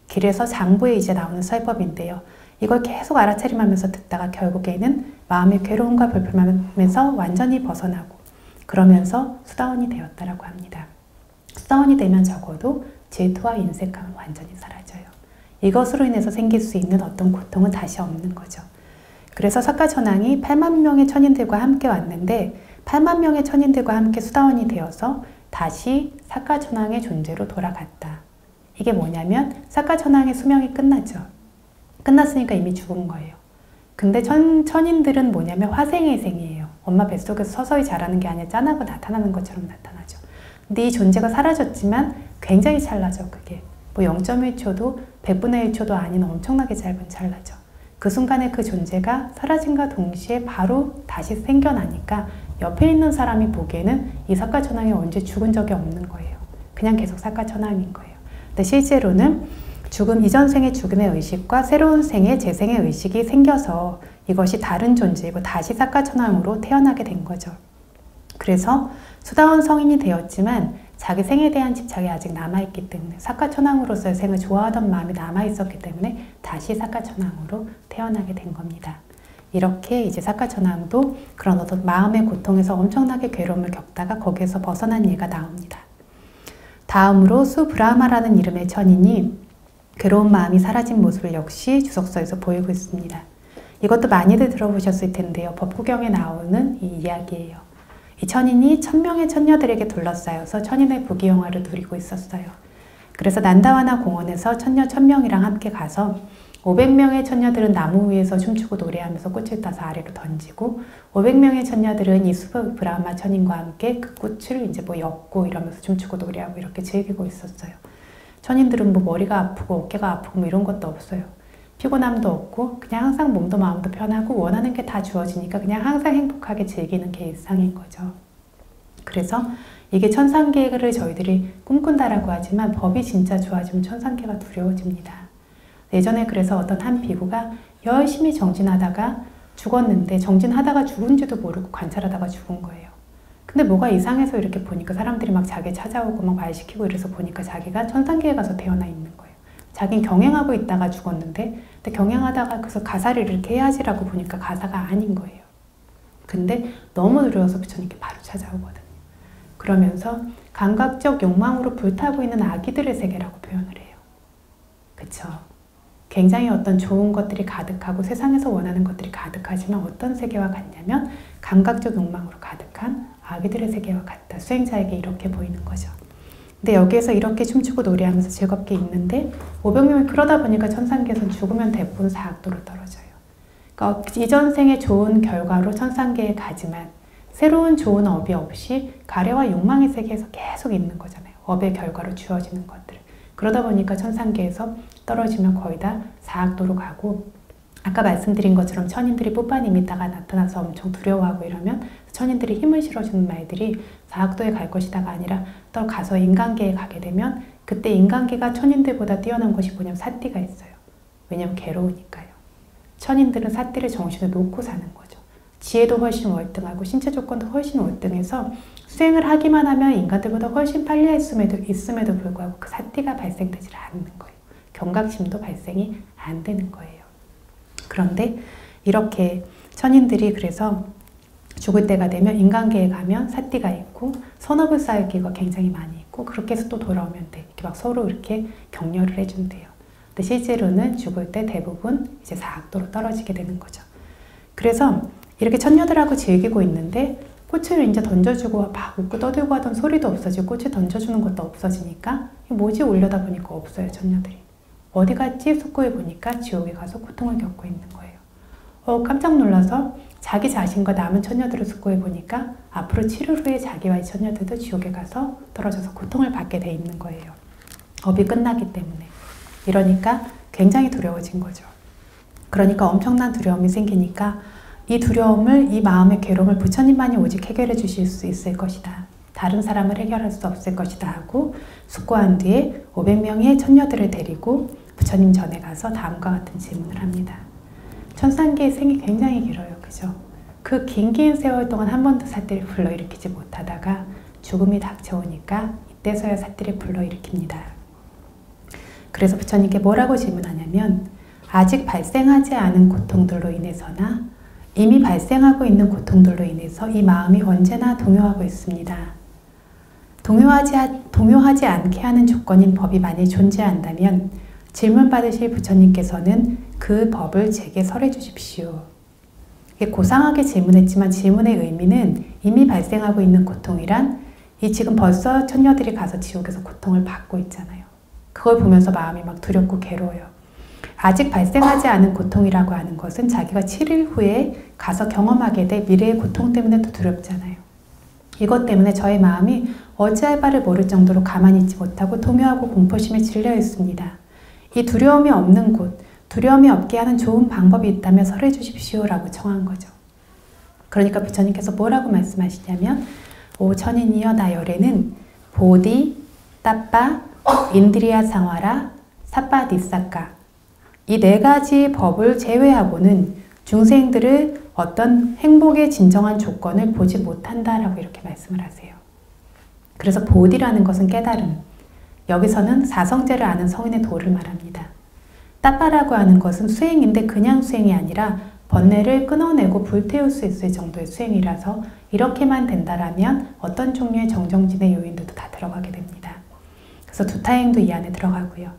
길어서 장부에 이제 나오는 설법인데요. 이걸 계속 알아차림하면서 듣다가 결국에는 마음의 괴로움과 불편함에서 완전히 벗어나고 그러면서 수다원이 되었다라고 합니다. 수다원이 되면 적어도 질투와 인색감은 완전히 사라져요. 이것으로 인해서 생길 수 있는 어떤 고통은 다시 없는 거죠. 그래서 사과천왕이 8만 명의 천인들과 함께 왔는데 8만 명의 천인들과 함께 수다원이 되어서 다시 사과천왕의 존재로 돌아갔다. 이게 뭐냐면 사카천왕의 수명이 끝났죠. 끝났으니까 이미 죽은 거예요. 근데 천인들은 뭐냐면 화생의 생이에요. 엄마 뱃속에서 서서히 자라는 게 아니라 짠하고 나타나는 것처럼 나타나죠. 근데 이 존재가 사라졌지만 굉장히 찰나죠. 그게 뭐 0.1초도 100분의 1초도 아닌 엄청나게 짧은 찰나죠. 그 순간에 그 존재가 사라짐과 동시에 바로 다시 생겨나니까 옆에 있는 사람이 보기에는 이 사카천왕이 언제 죽은 적이 없는 거예요. 그냥 계속 사카천왕인 거예요. 근데 실제로는 죽음, 이전 생의 죽음의 의식과 새로운 생의 재생의 의식이 생겨서 이것이 다른 존재이고 다시 사카천왕으로 태어나게 된 거죠. 그래서 수다원 성인이 되었지만 자기 생에 대한 집착이 아직 남아있기 때문에 사카천왕으로서의 생을 좋아하던 마음이 남아있었기 때문에 다시 사카천왕으로 태어나게 된 겁니다. 이렇게 이제 사카천왕도 그런 어떤 마음의 고통에서 엄청나게 괴로움을 겪다가 거기에서 벗어난 예가 나옵니다. 다음으로 수브라마라는 이름의 천인이 괴로운 마음이 사라진 모습을 역시 주석서에서 보이고 있습니다. 이것도 많이들 들어보셨을 텐데요. 법구경에 나오는 이 이야기예요. 이 천인이 1000명의 천녀들에게 둘러싸여서 천인의 부귀영화를 누리고 있었어요. 그래서 난다와나 공원에서 천녀 1000명이랑 함께 가서 500명의 천녀들은 나무 위에서 춤추고 노래하면서 꽃을 따서 아래로 던지고 500명의 천녀들은 이 수브라마 천인과 함께 그 꽃을 이제 뭐 엮고 이러면서 춤추고 노래하고 이렇게 즐기고 있었어요. 천인들은 뭐 머리가 아프고 어깨가 아프고 뭐 이런 것도 없어요. 피곤함도 없고 그냥 항상 몸도 마음도 편하고 원하는 게 다 주어지니까 그냥 항상 행복하게 즐기는 게 일상인 거죠. 그래서 이게 천상계를 저희들이 꿈꾼다라고 하지만 법이 진짜 좋아지면 천상계가 두려워집니다. 예전에 그래서 어떤 한 비구가 열심히 정진하다가 죽었는데 정진하다가 죽은지도 모르고 관찰하다가 죽은 거예요. 근데 뭐가 이상해서 이렇게 보니까 사람들이 막 자기 찾아오고 막 말 시키고 이래서 보니까 자기가 천상계에 가서 태어나 있는 거예요. 자기는 경행하고 있다가 죽었는데 근데 경행하다가 그래서 가사를 이렇게 해야지라고 보니까 가사가 아닌 거예요. 근데 너무 두려워서 부처님께 바로 찾아오거든요. 그러면서 감각적 욕망으로 불타고 있는 아기들의 세계라고 표현을 해요. 그쵸? 굉장히 어떤 좋은 것들이 가득하고 세상에서 원하는 것들이 가득하지만 어떤 세계와 같냐면 감각적 욕망으로 가득한 아기들의 세계와 같다. 수행자에게 이렇게 보이는 거죠. 근데 여기에서 이렇게 춤추고 노래하면서 즐겁게 있는데 500명이 그러다 보니까 천상계에서는 죽으면 대부분 사악도로 떨어져요. 그러니까 이전 생의 좋은 결과로 천상계에 가지만 새로운 좋은 업이 없이 가래와 욕망의 세계에서 계속 있는 거잖아요. 업의 결과로 주어지는 것들. 그러다 보니까 천상계에서 떨어지면 거의 다 사악도로 가고 아까 말씀드린 것처럼 천인들이 뽀빠님 있다가 나타나서 엄청 두려워하고 이러면 천인들이 힘을 실어주는 말들이 사악도에 갈 것이다가 아니라 또 가서 인간계에 가게 되면 그때 인간계가 천인들보다 뛰어난 것이 뭐냐면 사띠가 있어요. 왜냐면 괴로우니까요. 천인들은 사띠를 정신을 놓고 사는 거죠. 지혜도 훨씬 월등하고 신체 조건도 훨씬 월등해서 수행을 하기만 하면 인간들보다 훨씬 빨리 있음에도 불구하고 그 사띠가 발생되지 않는 거예요. 경각심도 발생이 안 되는 거예요. 그런데 이렇게 천인들이 그래서 죽을 때가 되면 인간계에 가면 사띠가 있고 선업을 쌓을 기회가 굉장히 많이 있고 그렇게 해서 또 돌아오면 돼. 이렇게 막 서로 이렇게 격려를 해준대요. 근데 실제로는 죽을 때 대부분 이제 사악도로 떨어지게 되는 거죠. 그래서 이렇게 천녀들하고 즐기고 있는데 꽃을 이제 던져주고 막 웃고 떠들고 하던 소리도 없어지고 꽃을 던져주는 것도 없어지니까 뭐지 올려다 보니까 없어요. 천녀들이. 어디 갔지? 숙고해 보니까 지옥에 가서 고통을 겪고 있는 거예요. 깜짝 놀라서 자기 자신과 남은 천녀들을 숙고해 보니까 앞으로 7일 후에 자기와 이 천녀들도 지옥에 가서 떨어져서 고통을 받게 돼 있는 거예요. 업이 끝나기 때문에. 이러니까 굉장히 두려워진 거죠. 그러니까 엄청난 두려움이 생기니까 이 두려움을, 이 마음의 괴로움을 부처님만이 오직 해결해 주실 수 있을 것이다. 다른 사람을 해결할 수 없을 것이다 하고 숙고한 뒤에 500명의 천녀들을 데리고 부처님 전에 가서 다음과 같은 질문을 합니다. 천상계의 생이 굉장히 길어요. 그죠? 그 긴 세월 동안 한 번도 사띠를 불러일으키지 못하다가 죽음이 닥쳐오니까 이때서야 사띠를 불러일으킵니다. 그래서 부처님께 뭐라고 질문하냐면 아직 발생하지 않은 고통들로 인해서나 이미 발생하고 있는 고통들로 인해서 이 마음이 언제나 동요하고 있습니다. 동요하지 않게 하는 조건인 법이 만일 존재한다면 질문 받으실 부처님께서는 그 법을 제게 설해 주십시오. 고상하게 질문했지만 질문의 의미는 이미 발생하고 있는 고통이란 이 지금 벌써 천녀들이 가서 지옥에서 고통을 받고 있잖아요. 그걸 보면서 마음이 막 두렵고 괴로워요. 아직 발생하지 않은 고통이라고 하는 것은 자기가 7일 후에 가서 경험하게 될 미래의 고통 때문에 더 두렵잖아요. 이것 때문에 저의 마음이 어찌할 바를 모를 정도로 가만히 있지 못하고 동요하고 공포심에 질려 있습니다. 이 두려움이 없는 곳, 두려움이 없게 하는 좋은 방법이 있다면 설해 주십시오라고 청한 거죠. 그러니까 부처님께서 뭐라고 말씀하시냐면 오 천인이여 나열에는 보디, 따빠, 인드리야 상와라, 사빠 니사까 이 네 가지 법을 제외하고는 중생들을 어떤 행복의 진정한 조건을 보지 못한다라고 이렇게 말씀을 하세요. 그래서 보디라는 것은 깨달음. 여기서는 사성제를 아는 성인의 도를 말합니다. 따빠라고 하는 것은 수행인데 그냥 수행이 아니라 번뇌를 끊어내고 불태울 수 있을 정도의 수행이라서 이렇게만 된다라면 어떤 종류의 정정진의 요인들도 다 들어가게 됩니다. 그래서 두타행도 이 안에 들어가고요.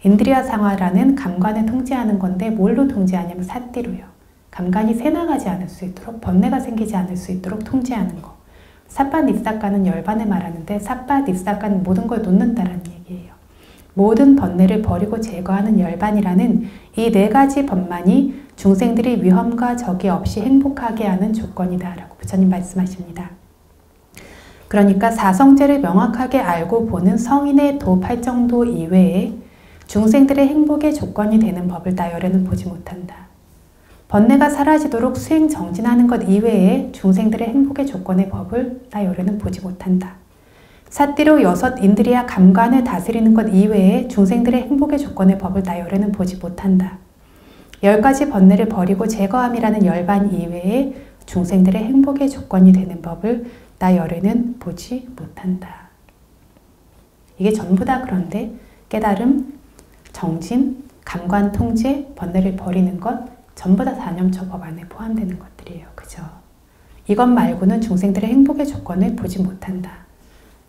인드리야 상화라는 감관을 통제하는 건데 뭘로 통제하냐면 사띠로요. 감관이 새나가지 않을 수 있도록 번뇌가 생기지 않을 수 있도록 통제하는 거. 사빠 닙사까는 열반을 말하는데 사빠 닙사까는 모든 걸 놓는다라는 얘기예요. 모든 번뇌를 버리고 제거하는 열반이라는 이 네 가지 법만이 중생들이 위험과 적이 없이 행복하게 하는 조건이다 라고 부처님 말씀하십니다. 그러니까 사성제를 명확하게 알고 보는 성인의 도 팔정도 이외에 중생들의 행복의 조건이 되는 법을 나열에는 보지 못한다. 번뇌가 사라지도록 수행 정진하는 것 이외에 중생들의 행복의 조건의 법을 나열에는 보지 못한다. 사띠로 여섯 인드리야 감관을 다스리는 것 이외에 중생들의 행복의 조건의 법을 나열에는 보지 못한다. 10가지 번뇌를 버리고 제거함이라는 열반 이외에 중생들의 행복의 조건이 되는 법을 나열에는 보지 못한다. 이게 전부 다 그런데 깨달음, 정진, 감관 통제, 번뇌를 버리는 것 전부 다 사념처 법 안에 포함되는 것들이에요. 그죠? 이것 말고는 중생들의 행복의 조건을 보지 못한다.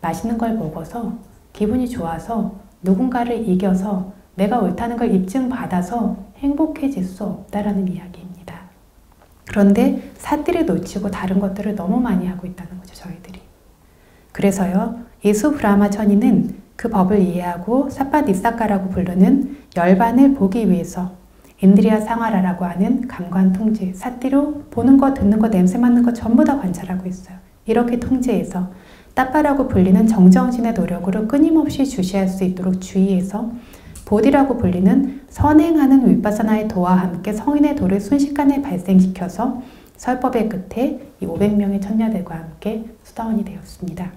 맛있는 걸 먹어서 기분이 좋아서 누군가를 이겨서 내가 옳다는 걸 입증받아서 행복해질 수 없다라는 이야기입니다. 그런데 사띠를 놓치고 다른 것들을 너무 많이 하고 있다는 거죠. 저희들이. 그래서요. 이 수브라마 천인은 그 법을 이해하고 사빠 니사까라고 부르는 열반을 보기 위해서 인드리야 상하라라고 하는 감관 통제, 사띠로 보는 것, 듣는 것, 냄새 맡는 것 전부 다 관찰하고 있어요. 이렇게 통제해서 따빠라고 불리는 정정진의 노력으로 끊임없이 주시할 수 있도록 주의해서 보디라고 불리는 선행하는 윗바사나의 도와 함께 성인의 도를 순식간에 발생시켜서 설법의 끝에 이 500명의 천녀들과 함께 수다원이 되었습니다.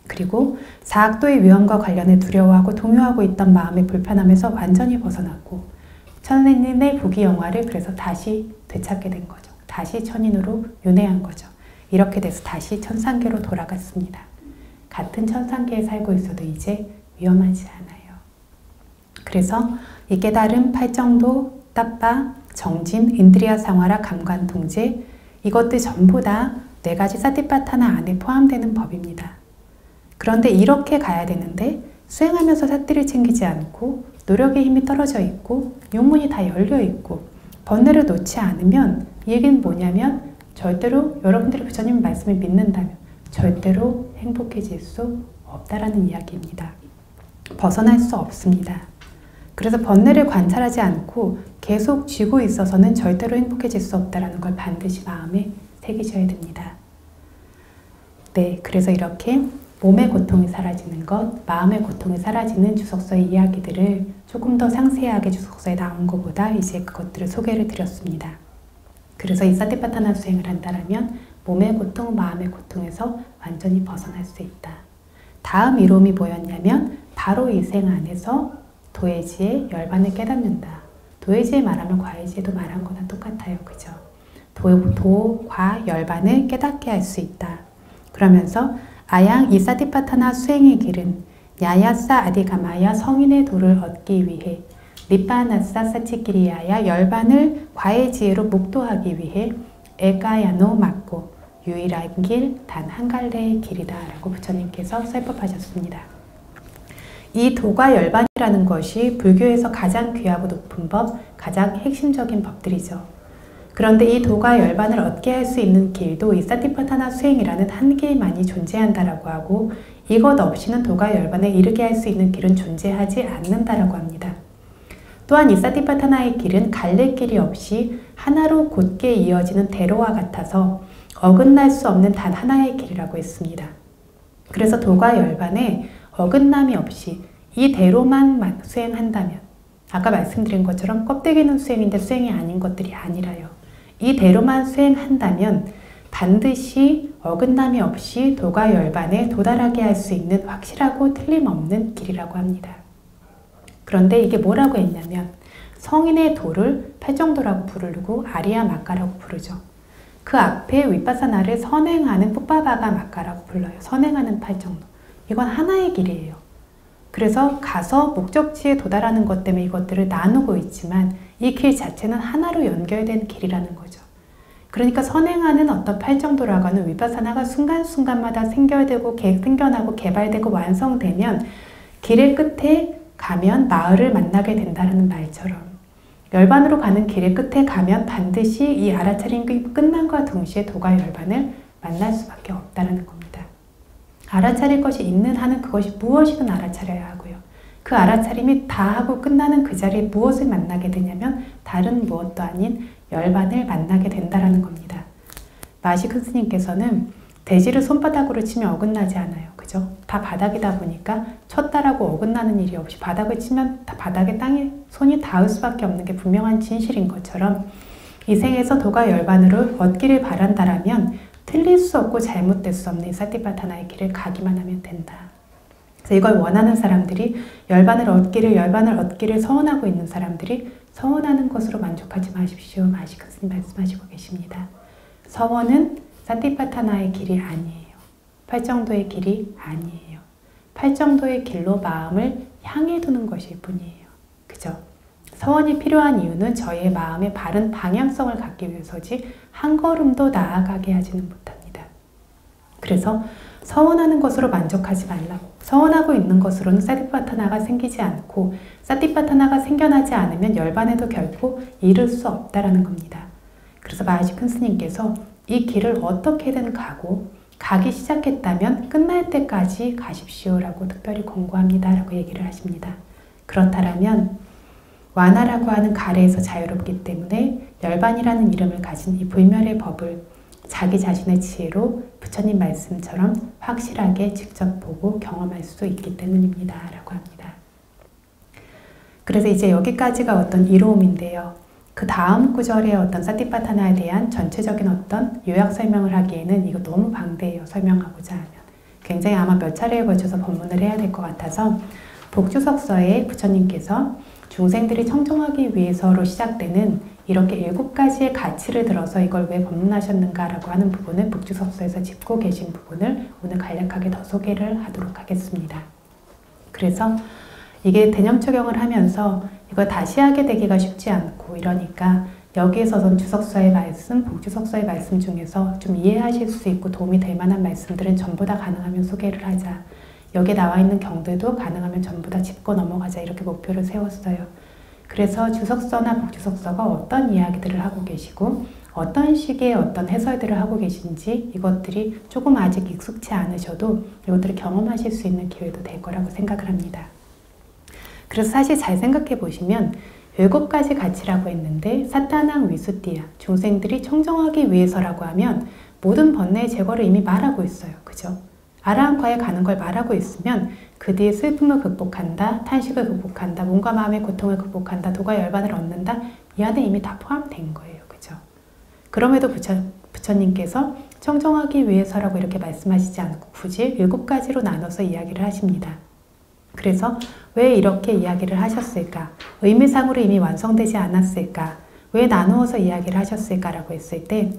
그리고 사학도의 위험과 관련해 두려워하고 동요하고 있던 마음의 불편함에서 완전히 벗어났고 천인의 부귀영화를 그래서 다시 되찾게 된 거죠. 다시 천인으로 윤회한 거죠. 이렇게 돼서 다시 천상계로 돌아갔습니다. 같은 천상계에 살고 있어도 이제 위험하지 않아요. 그래서 이 깨달음, 팔정도, 따빠, 정진, 인드리야 상화라, 감관 통제 이것들 전부 다 4가지 사티파타나 안에 포함되는 법입니다. 그런데 이렇게 가야 되는데 수행하면서 사띠를 챙기지 않고 노력의 힘이 떨어져 있고 용문이 다 열려 있고 번뇌를 놓지 않으면 이 얘기는 뭐냐면 절대로 여러분들이 부처님 말씀을 믿는다면 절대로 행복해질 수 없다라는 이야기입니다. 벗어날 수 없습니다. 그래서 번뇌를 관찰하지 않고 계속 쥐고 있어서는 절대로 행복해질 수 없다라는 걸 반드시 마음에 새기셔야 됩니다. 네, 그래서 이렇게 몸의 고통이 사라지는 것, 마음의 고통이 사라지는 주석서의 이야기들을 조금 더 상세하게 주석서에 나온 것보다 이제 그것들을 소개를 드렸습니다. 그래서 이 사티파타나 수행을 한다면 몸의 고통, 마음의 고통에서 완전히 벗어날 수 있다. 다음 이로움이 뭐였냐면 바로 이 생 안에서 도해지의 열반을 깨닫는다. 도해지에 말하면 과해지에도 말한 거나 똑같아요. 그죠? 도, 과, 열반을 깨닫게 할 수 있다. 그러면서 아양 이 사티파타나 수행의 길은 냐야사 아디가마야 성인의 도를 얻기 위해 니빠나사 사치키리야야 열반을 과해지혜로 목도하기 위해 에가야노 맞고 유일한 길 단 한 갈래의 길이다 라고 부처님께서 설법하셨습니다. 이 도가 열반이라는 것이 불교에서 가장 귀하고 높은 법, 가장 핵심적인 법들이죠. 그런데 이 도가 열반을 얻게 할 수 있는 길도 이 사티파타나 수행이라는 한 길만이 존재한다라고 하고 이것 없이는 도가 열반에 이르게 할 수 있는 길은 존재하지 않는다라고 합니다. 또한 이 사티파타나의 길은 갈래길이 없이 하나로 곧게 이어지는 대로와 같아서 어긋날 수 없는 단 하나의 길이라고 했습니다. 그래서 도가 열반에 어긋남이 없이 이 대로만 수행한다면, 아까 말씀드린 것처럼 껍데기는 수행인데 수행이 아닌 것들이 아니라요. 이 대로만 수행한다면 반드시 어긋남이 없이 도가 열반에 도달하게 할 수 있는 확실하고 틀림없는 길이라고 합니다. 그런데 이게 뭐라고 했냐면 성인의 도를 팔정도라고 부르고 아리야 마가라고 부르죠. 그 앞에 윗바사나를 선행하는 푸빠바가 마가라고 불러요. 선행하는 팔정도. 이건 하나의 길이에요. 그래서 가서 목적지에 도달하는 것 때문에 이것들을 나누고 있지만 이 길 자체는 하나로 연결된 길이라는 거죠. 그러니까 선행하는 어떤 팔정도라고 하는 윗바사나가 순간순간마다 생겨나고 개발되고 완성되면 길의 끝에 가면 마을을 만나게 된다는 말처럼 열반으로 가는 길의 끝에 가면 반드시 이 알아차림이 끝난과 동시에 도가 열반을 만날 수밖에 없다는 겁니다. 알아차릴 것이 있는 한은 그것이 무엇이든 알아차려야 하고요. 그 알아차림이 다 하고 끝나는 그 자리에 무엇을 만나게 되냐면 다른 무엇도 아닌 열반을 만나게 된다는 겁니다. 마시 큰 스님께서는 대지를 손바닥으로 치면 어긋나지 않아요. 그죠? 다 바닥이다 보니까 쳤다라고 어긋나는 일이 없이 바닥을 치면 다 바닥에 땅에 손이 닿을 수밖에 없는 게 분명한 진실인 것처럼 이 생에서 도가 열반으로 얻기를 바란다라면 틀릴 수 없고 잘못될 수 없는 이 사티파타나의 길을 가기만 하면 된다. 그래서 이걸 원하는 사람들이 열반을 얻기를 서원하고 있는 사람들이 서원하는 것으로 만족하지 마십시오. 마시 큰 스님 말씀하시고 계십니다. 서원은 사티파타나의 길이 아니에요. 팔정도의 길이 아니에요. 팔정도의 길로 마음을 향해 두는 것일 뿐이에요. 그죠? 서원이 필요한 이유는 저희의 마음의 바른 방향성을 갖기 위해서지 한 걸음도 나아가게 하지는 못합니다. 그래서 서원하는 것으로 만족하지 말라고. 서원하고 있는 것으로는 사티파타나가 생기지 않고 사티파타나가 생겨나지 않으면 열반에도 결코 이를 수 없다라는 겁니다. 그래서 마하시 큰 스님께서 이 길을 어떻게든 가기 시작했다면 끝날 때까지 가십시오라고 특별히 권고합니다 라고 얘기를 하십니다. 그렇다면 완화라고 하는 가래에서 자유롭기 때문에 열반이라는 이름을 가진 이 불멸의 법을 자기 자신의 지혜로 부처님 말씀처럼 확실하게 직접 보고 경험할 수 있기 때문입니다 라고 합니다. 그래서 이제 여기까지가 어떤 이로움인데요. 그 다음 구절의 어떤 사티파타나에 대한 전체적인 어떤 요약 설명을 하기에는 이거 너무 방대해요. 설명하고자 하면. 굉장히 아마 몇 차례에 걸쳐서 법문을 해야 될 것 같아서 복주석서에 부처님께서 중생들이 청정하기 위해서로 시작되는 이렇게 7가지의 가치를 들어서 이걸 왜 법문하셨는가라고 하는 부분을 복주석서에서 짚고 계신 부분을 오늘 간략하게 더 소개를 하도록 하겠습니다. 그래서 이게 대념초경을 하면서 이걸 다시 하게 되기가 쉽지 않고 이러니까 여기에서 주석서의 말씀, 복주석서의 말씀 중에서 좀 이해하실 수 있고 도움이 될 만한 말씀들은 전부 다 가능하면 소개를 하자. 여기에 나와 있는 경들도 가능하면 전부 다 짚고 넘어가자 이렇게 목표를 세웠어요. 그래서 주석서나 복주석서가 어떤 이야기들을 하고 계시고 어떤 식의 어떤 해설들을 하고 계신지 이것들이 조금 아직 익숙치 않으셔도 이것들을 경험하실 수 있는 기회도 될 거라고 생각을 합니다. 그래서 사실 잘 생각해 보시면 7가지 가치라고 했는데 사타낭 위수띠야 중생들이 청정하기 위해서라고 하면 모든 번뇌의 제거를 이미 말하고 있어요. 그죠? 아라한과에 가는 걸 말하고 있으면 그 뒤에 슬픔을 극복한다, 탄식을 극복한다, 몸과 마음의 고통을 극복한다, 도가 열반을 얻는다 이 안에 이미 다 포함된 거예요. 그죠? 그럼에도 부처님께서 청정하기 위해서라고 이렇게 말씀하시지 않고 굳이 7가지로 나눠서 이야기를 하십니다. 그래서 왜 이렇게 이야기를 하셨을까? 의미상으로 이미 완성되지 않았을까? 왜 나누어서 이야기를 하셨을까라고 했을 때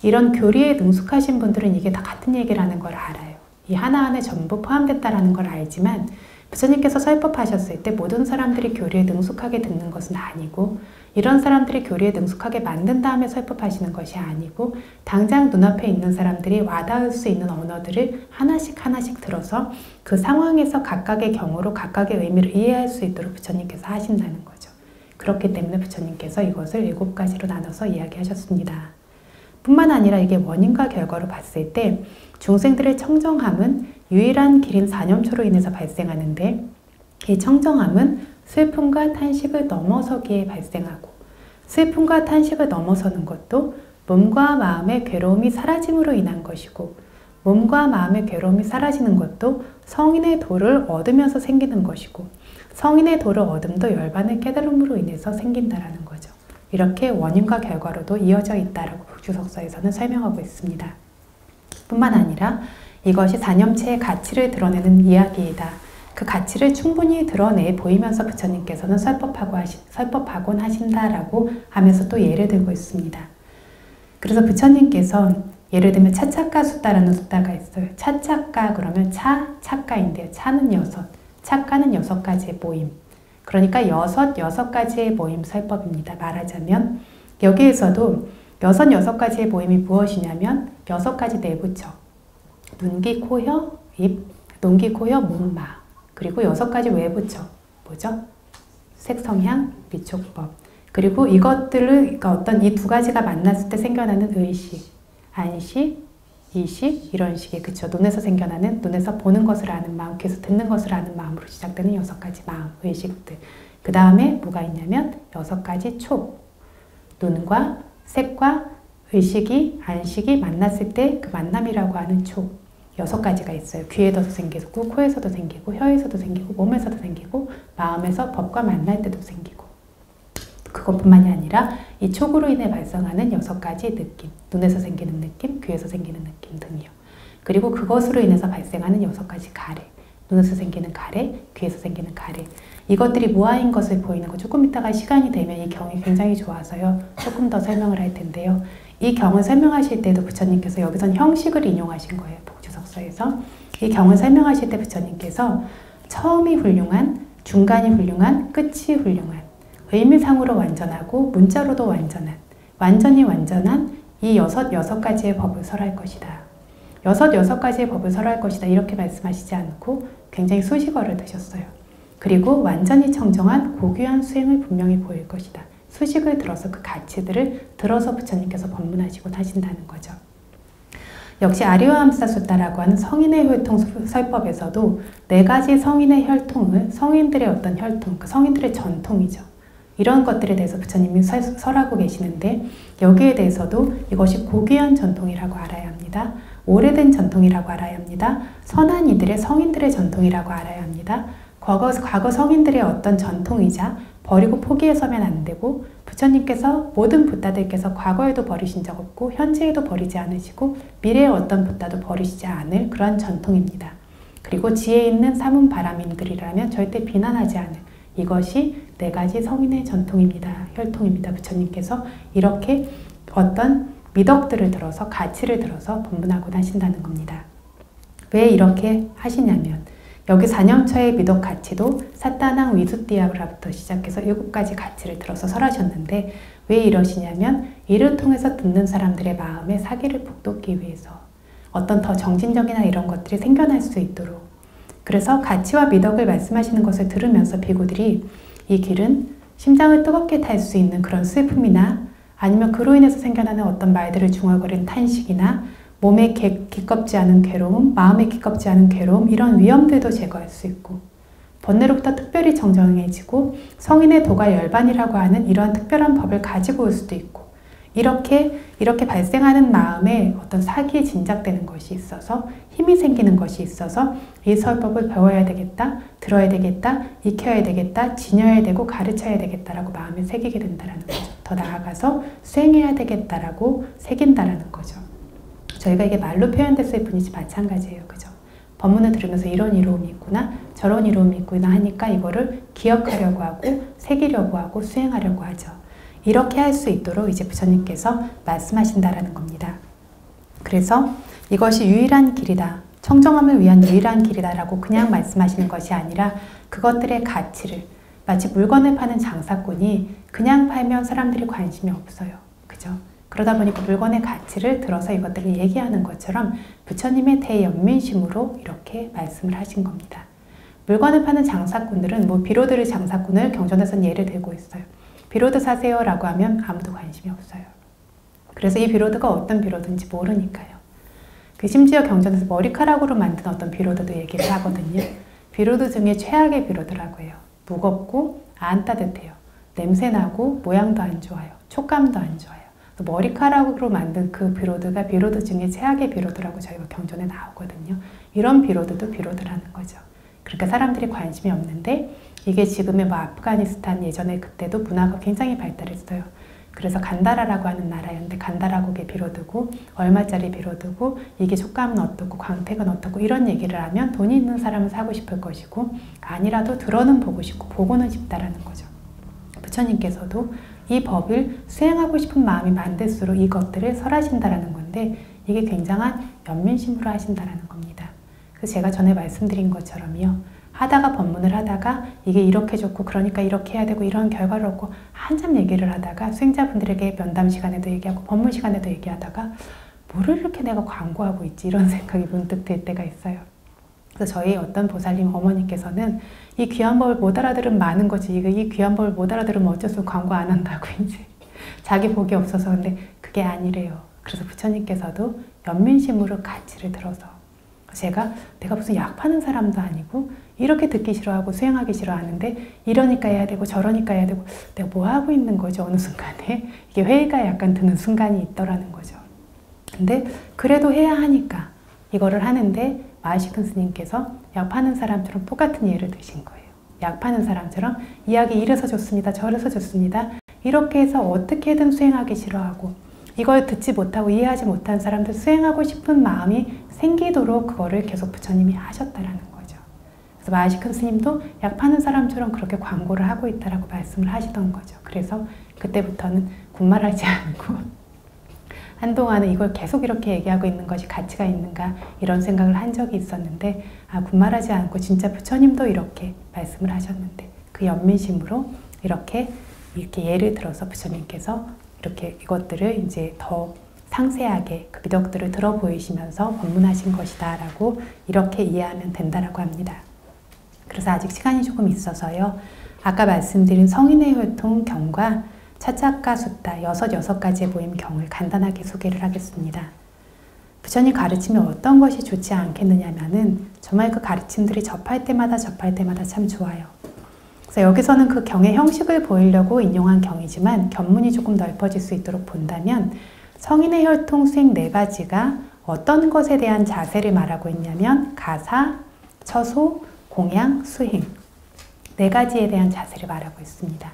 이런 교리에 능숙하신 분들은 이게 다 같은 얘기라는 걸 알아요. 이 하나하나 전부 포함됐다라는 걸 알지만 부처님께서 설법하셨을 때 모든 사람들이 교리에 능숙하게 듣는 것은 아니고 이런 사람들이 교리에 능숙하게 만든 다음에 설법하시는 것이 아니고 당장 눈앞에 있는 사람들이 와닿을 수 있는 언어들을 하나씩 하나씩 들어서 그 상황에서 각각의 경우로 각각의 의미를 이해할 수 있도록 부처님께서 하신다는 거죠. 그렇기 때문에 부처님께서 이것을 7가지로 나눠서 이야기하셨습니다. 뿐만 아니라 이게 원인과 결과로 봤을 때 중생들의 청정함은 유일한 길인 사념초로 인해서 발생하는데, 이 청정함은 슬픔과 탄식을 넘어서기에 발생하고, 슬픔과 탄식을 넘어서는 것도 몸과 마음의 괴로움이 사라짐으로 인한 것이고, 몸과 마음의 괴로움이 사라지는 것도 성인의 도를 얻으면서 생기는 것이고, 성인의 도를 얻음도 열반의 깨달음으로 인해서 생긴다라는 거죠. 이렇게 원인과 결과로도 이어져 있다라고 북주석서에서는 설명하고 있습니다. 뿐만 아니라 이것이 사념체의 가치를 드러내는 이야기이다. 그 가치를 충분히 드러내 보이면서 부처님께서는 설법하곤 하신다라고 하면서 또 예를 들고 있습니다. 그래서 부처님께서 예를 들면 차차가 숫다라는 숫다가 있어요. 차차가 그러면 차가인데요. 차는 6, 차가는 6가지의 모임. 그러니까 여섯 가지의 모임 설법입니다. 말하자면 여기에서도 6가지의 모임이 무엇이냐면 6가지 내부처, 눈, 귀, 코, 혀, 입, 눈, 귀, 코, 혀, 몸, 마. 그리고 6가지 외부처, 뭐죠? 색성향, 미촉법. 그리고 이것들을, 그러니까 어떤 이 2가지가 만났을 때 생겨나는 의식, 안식, 이식, 이런 식의, 그쵸? 눈에서 생겨나는, 눈에서 보는 것을 아는 마음, 귀에서 듣는 것을 아는 마음으로 시작되는 6가지 마음, 의식들. 그 다음에 뭐가 있냐면 6가지 촉. 눈과 색과 의식이, 안식이 만났을 때 그 만남이라고 하는 촉. 6가지가 있어요. 귀에서도 생기고, 코에서도 생기고, 혀에서도 생기고, 몸에서도 생기고, 마음에서 법과 만날 때도 생기고. 그것뿐만이 아니라 이 촉으로 인해 발생하는 6가지 느낌, 눈에서 생기는 느낌, 귀에서 생기는 느낌 등이요. 그리고 그것으로 인해서 발생하는 6가지 가래, 눈에서 생기는 가래, 귀에서 생기는 가래. 이것들이 무아인 것을 보이는 거, 조금 이따가 시간이 되면 이 경이 굉장히 좋아서요. 조금 더 설명을 할 텐데요. 이 경을 설명하실 때도 부처님께서 여기선 형식을 인용하신 거예요. 복주석서에서. 이 경을 설명하실 때 부처님께서 처음이 훌륭한, 중간이 훌륭한, 끝이 훌륭한, 의미상으로 완전하고 문자로도 완전한, 완전히 완전한 이 여섯 가지의 법을 설할 것이다. 여섯 가지의 법을 설할 것이다. 이렇게 말씀하시지 않고 굉장히 수식어를 드셨어요. 그리고 완전히 청정한 고귀한 수행을 분명히 보일 것이다. 수식을 들어서 그 가치들을 들어서 부처님께서 법문하시고 하신다는 거죠. 역시 아리와암사숫다라고 하는 성인의 혈통 설법에서도 4가지 성인의 혈통을, 성인들의 어떤 혈통, 그 성인들의 전통이죠. 이런 것들에 대해서 부처님이 설하고 계시는데, 여기에 대해서도 이것이 고귀한 전통이라고 알아야 합니다. 오래된 전통이라고 알아야 합니다. 선한 이들의, 성인들의 전통이라고 알아야 합니다. 과거 성인들의 어떤 전통이자 버리고 포기해서면 안 되고, 부처님께서 모든 붓다들께서 과거에도 버리신 적 없고 현재에도 버리지 않으시고 미래의 어떤 붓다도 버리시지 않을 그런 전통입니다. 그리고 지혜 있는 사문바라민들이라면 절대 비난하지 않을, 이것이 4가지 성인의 전통입니다. 혈통입니다. 부처님께서 이렇게 어떤 미덕들을 들어서, 가치를 들어서 법문하곤 하신다는 겁니다. 왜 이렇게 하시냐면, 여기 사념처의 미덕 가치도 사따낭 위수띠아라부터 시작해서 7가지 가치를 들어서 설하셨는데, 왜 이러시냐면 이를 통해서 듣는 사람들의 마음에 사기를 북돋기 위해서, 어떤 더 정진적이나 이런 것들이 생겨날 수 있도록. 그래서 가치와 미덕을 말씀하시는 것을 들으면서 비구들이 이 길은 심장을 뜨겁게 탈 수 있는 그런 슬픔이나, 아니면 그로 인해서 생겨나는 어떤 말들을 중얼거리는 탄식이나, 몸에 기껍지 않은 괴로움, 마음에 기껍지 않은 괴로움, 이런 위험들도 제거할 수 있고, 번뇌로부터 특별히 정정해지고 성인의 도가 열반이라고 하는 이러한 특별한 법을 가지고 올 수도 있고, 이렇게 발생하는 마음에 어떤 사기에 진작되는 것이 있어서, 힘이 생기는 것이 있어서 이 설법을 배워야 되겠다, 들어야 되겠다, 익혀야 되겠다, 지녀야 되고 가르쳐야 되겠다라고 마음에 새기게 된다는 거죠. 더 나아가서 수행해야 되겠다라고 새긴다라는 거죠. 저희가 이게 말로 표현됐을 뿐이지 마찬가지예요. 그죠? 법문을 들으면서 이런 이로움이 있구나, 저런 이로움이 있구나 하니까 이거를 기억하려고 하고 새기려고 하고 수행하려고 하죠. 이렇게 할 수 있도록 이제 부처님께서 말씀하신다라는 겁니다. 그래서 이것이 유일한 길이다, 청정함을 위한 유일한 길이다라고 그냥 말씀하시는 것이 아니라, 그것들의 가치를, 마치 물건을 파는 장사꾼이 그냥 팔면 사람들이 관심이 없어요. 그죠? 그러다 보니까 물건의 가치를 들어서 이것들을 얘기하는 것처럼 부처님의 대연민심으로 이렇게 말씀을 하신 겁니다. 물건을 파는 장사꾼들은, 뭐 비로드를 장사꾼을 경전에서는 예를 들고 있어요. 비로드 사세요 라고 하면 아무도 관심이 없어요. 그래서 이 비로드가 어떤 비로드인지 모르니까요. 심지어 경전에서 머리카락으로 만든 어떤 비로드도 얘기를 하거든요. 비로드 중에 최악의 비로드라고 해요. 무겁고 안 따뜻해요. 냄새나고 모양도 안 좋아요. 촉감도 안 좋아요. 머리카락으로 만든 그 비로드가 비로드 중에 최악의 비로드라고 저희가 경전에 나오거든요. 이런 비로드도 비로드라는 거죠. 그러니까 사람들이 관심이 없는데 이게 지금의 아프가니스탄 예전에 그때도 문화가 굉장히 발달했어요. 그래서 간다라라고 하는 나라였는데 간다라국의 비로드고 얼마짜리 비로드고 이게 촉감은 어떻고 광택은 어떻고 이런 얘기를 하면 돈이 있는 사람은 사고 싶을 것이고 아니라도 들어는 보고 싶고 보고는 싶다라는 거죠. 부처님께서도 이 법을 수행하고 싶은 마음이 많을수록 이것들을 설하신다라는 건데 이게 굉장한 연민심으로 하신다라는 겁니다. 그래서 제가 전에 말씀드린 것처럼요. 하다가 법문을 하다가 이게 이렇게 좋고 그러니까 이렇게 해야 되고 이런 결과를 얻고 한참 얘기를 하다가 수행자분들에게 면담 시간에도 얘기하고 법문 시간에도 얘기하다가 뭐를 이렇게 내가 광고하고 있지 이런 생각이 문득 들 때가 있어요. 그래서 저희 어떤 보살님 어머니께서는 이 귀한 법을 못 알아들으면 많은 거지 이 귀한 법을 못 알아들으면 어째서 광고 안 한다고 이제 자기 복이 없어서 근데 그게 아니래요. 그래서 부처님께서도 연민심으로 가치를 들어서 내가 무슨 약 파는 사람도 아니고 이렇게 듣기 싫어하고 수행하기 싫어하는데 이러니까 해야 되고 저러니까 해야 되고 내가 뭐 하고 있는 거죠 어느 순간에 이게 회의가 약간 드는 순간이 있더라는 거죠. 근데 그래도 해야 하니까 이거를 하는데 마하시큰 스님께서 약 파는 사람처럼 똑같은 예를 드신 거예요. 약 파는 사람처럼 이야기 이래서 좋습니다. 저래서 좋습니다. 이렇게 해서 어떻게든 수행하기 싫어하고 이걸 듣지 못하고 이해하지 못한 사람들 수행하고 싶은 마음이 생기도록 그거를 계속 부처님이 하셨다라는 거죠. 그래서 마하시큰 스님도 약 파는 사람처럼 그렇게 광고를 하고 있다라고 말씀을 하시던 거죠. 그래서 그때부터는 군말하지 않고 한동안은 이걸 계속 이렇게 얘기하고 있는 것이 가치가 있는가 이런 생각을 한 적이 있었는데 군말하지 않고 진짜 부처님도 이렇게 말씀을 하셨는데 그 연민심으로 이렇게 예를 들어서 부처님께서 이렇게 이것들을 이제 더 상세하게 그 미덕들을 들어 보이시면서 법문하신 것이다 라고 이렇게 이해하면 된다라고 합니다. 그래서 아직 시간이 조금 있어서요. 아까 말씀드린 성인의 혈통 경과 차차카 숫다 6가지의 모임 경을 간단하게 소개를 하겠습니다. 부처님 가르침이 어떤 것이 좋지 않겠느냐면은 정말 그 가르침들이 접할 때마다 참 좋아요. 그래서 여기서는 그 경의 형식을 보이려고 인용한 경이지만 견문이 조금 넓어질 수 있도록 본다면 성인의 혈통 수행 4가지가 어떤 것에 대한 자세를 말하고 있냐면 가사, 처소, 공양, 수행 4가지에 대한 자세를 말하고 있습니다.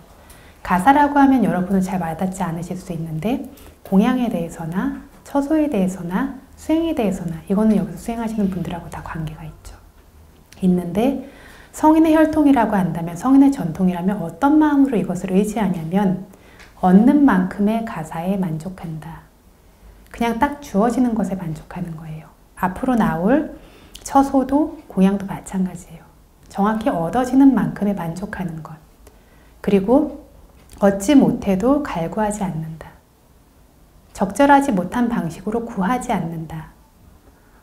가사라고 하면 여러분은 잘 와닿지 않으실 수 있는데 공양에 대해서나 처소에 대해서나 수행에 대해서나 이거는 여기서 수행하시는 분들하고 다 관계가 있는데 성인의 혈통이라고 한다면 성인의 전통이라면 어떤 마음으로 이것을 의지하냐면 얻는 만큼의 가사에 만족한다. 그냥 딱 주어지는 것에 만족하는 거예요. 앞으로 나올 처소도 공양도 마찬가지예요. 정확히 얻어지는 만큼에 만족하는 것. 그리고 얻지 못해도 갈구하지 않는다. 적절하지 못한 방식으로 구하지 않는다.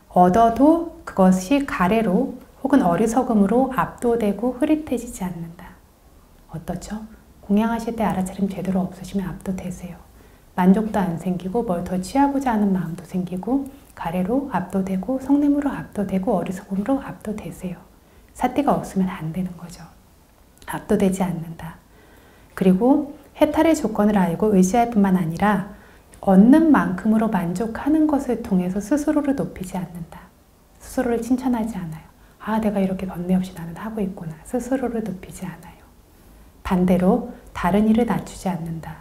얻어도 그것이 가래로 혹은 어리석음으로 압도되고 흐릿해지지 않는다. 어떻죠? 공양하실 때 알아차림 제대로 없으시면 압도되세요. 만족도 안 생기고 뭘 더 취하고자 하는 마음도 생기고 가래로 압도되고 성냄으로 압도되고 어리석음으로 압도되세요. 사띠가 없으면 안 되는 거죠. 압도되지 않는다. 그리고 해탈의 조건을 알고 의지할 뿐만 아니라 얻는 만큼으로 만족하는 것을 통해서 스스로를 높이지 않는다. 스스로를 칭찬하지 않아요. 내가 이렇게 번뇌 없이 나는 하고 있구나. 스스로를 높이지 않아요. 반대로 다른 일을 낮추지 않는다.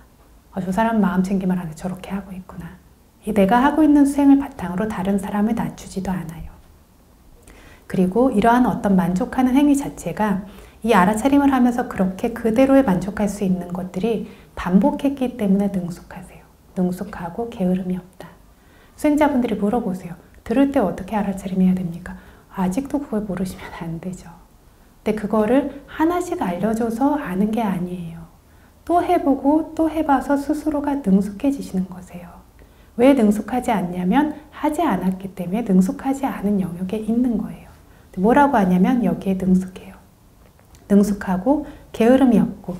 저 사람 마음 챙김을 하는데 저렇게 하고 있구나. 내가 하고 있는 수행을 바탕으로 다른 사람을 낮추지도 않아요. 그리고 이러한 어떤 만족하는 행위 자체가 이 알아차림을 하면서 그렇게 그대로에 만족할 수 있는 것들이 반복했기 때문에 능숙하세요. 능숙하고 게으름이 없다. 수행자분들이 물어보세요. 들을 때 어떻게 알아차림해야 됩니까? 아직도 그걸 모르시면 안 되죠. 근데 그거를 하나씩 알려줘서 아는 게 아니에요. 또 해보고 또 해봐서 스스로가 능숙해지시는 거세요. 왜 능숙하지 않냐면 하지 않았기 때문에 능숙하지 않은 영역에 있는 거예요. 뭐라고 하냐면 여기에 능숙해요. 능숙하고 게으름이 없고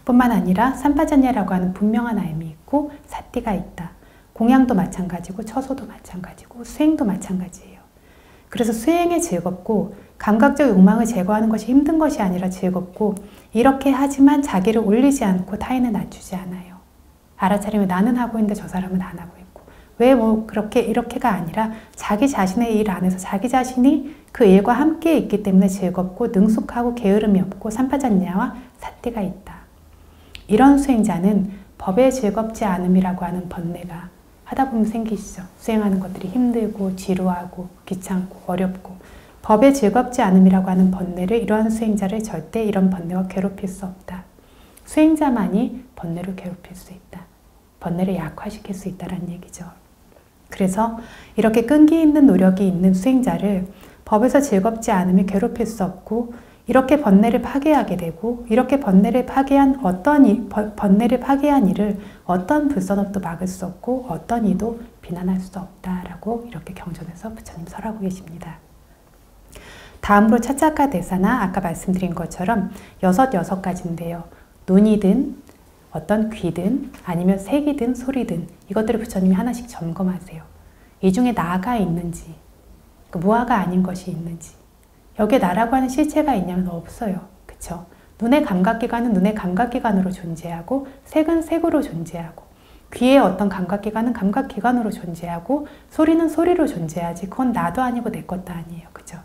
뿐만 아니라 삼파전야라고 하는 분명한 알미 있고 사띠가 있다. 공양도 마찬가지고 처소도 마찬가지고 수행도 마찬가지예요. 그래서 수행에 즐겁고 감각적 욕망을 제거하는 것이 힘든 것이 아니라 즐겁고 이렇게 하지만 자기를 올리지 않고 타인을 낮추지 않아요. 알아차리면 나는 하고 있는데 저 사람은 안 하고 있고 왜 뭐 그렇게 이렇게가 아니라 자기 자신의 일 안에서 자기 자신이 그 일과 함께 있기 때문에 즐겁고 능숙하고 게으름이 없고 삼파전야와 사띠가 있다. 이런 수행자는 법에 즐겁지 않음이라고 하는 번뇌가 하다 보면 생기시죠. 수행하는 것들이 힘들고 지루하고 귀찮고 어렵고 법에 즐겁지 않음이라고 하는 번뇌를 이러한 수행자를 절대 이런 번뇌와 괴롭힐 수 없다. 수행자만이 번뇌를 괴롭힐 수 있다. 번뇌를 약화시킬 수 있다는 얘기죠. 그래서 이렇게 끈기 있는 노력이 있는 수행자를 법에서 즐겁지 않음이 괴롭힐 수 없고 이렇게 번뇌를 파괴하게 되고 이렇게 번뇌를 파괴한 일을 어떤 불선업도 막을 수 없고 어떤 이도 비난할 수 없다라고 이렇게 경전에서 부처님 설하고 계십니다. 다음으로 차차카 대사나 아까 말씀드린 것처럼 여섯 가지인데요. 눈이든 어떤 귀든 아니면 색이든 소리든 이것들을 부처님이 하나씩 점검하세요. 이 중에 나가 있는지 무아가 아닌 것이 있는지 여기에 나라고 하는 실체가 있냐면 없어요. 그쵸? 눈의 감각기관은 눈의 감각기관으로 존재하고 색은 색으로 존재하고 귀의 어떤 감각기관은 감각기관으로 존재하고 소리는 소리로 존재하지 그건 나도 아니고 내 것도 아니에요. 그죠?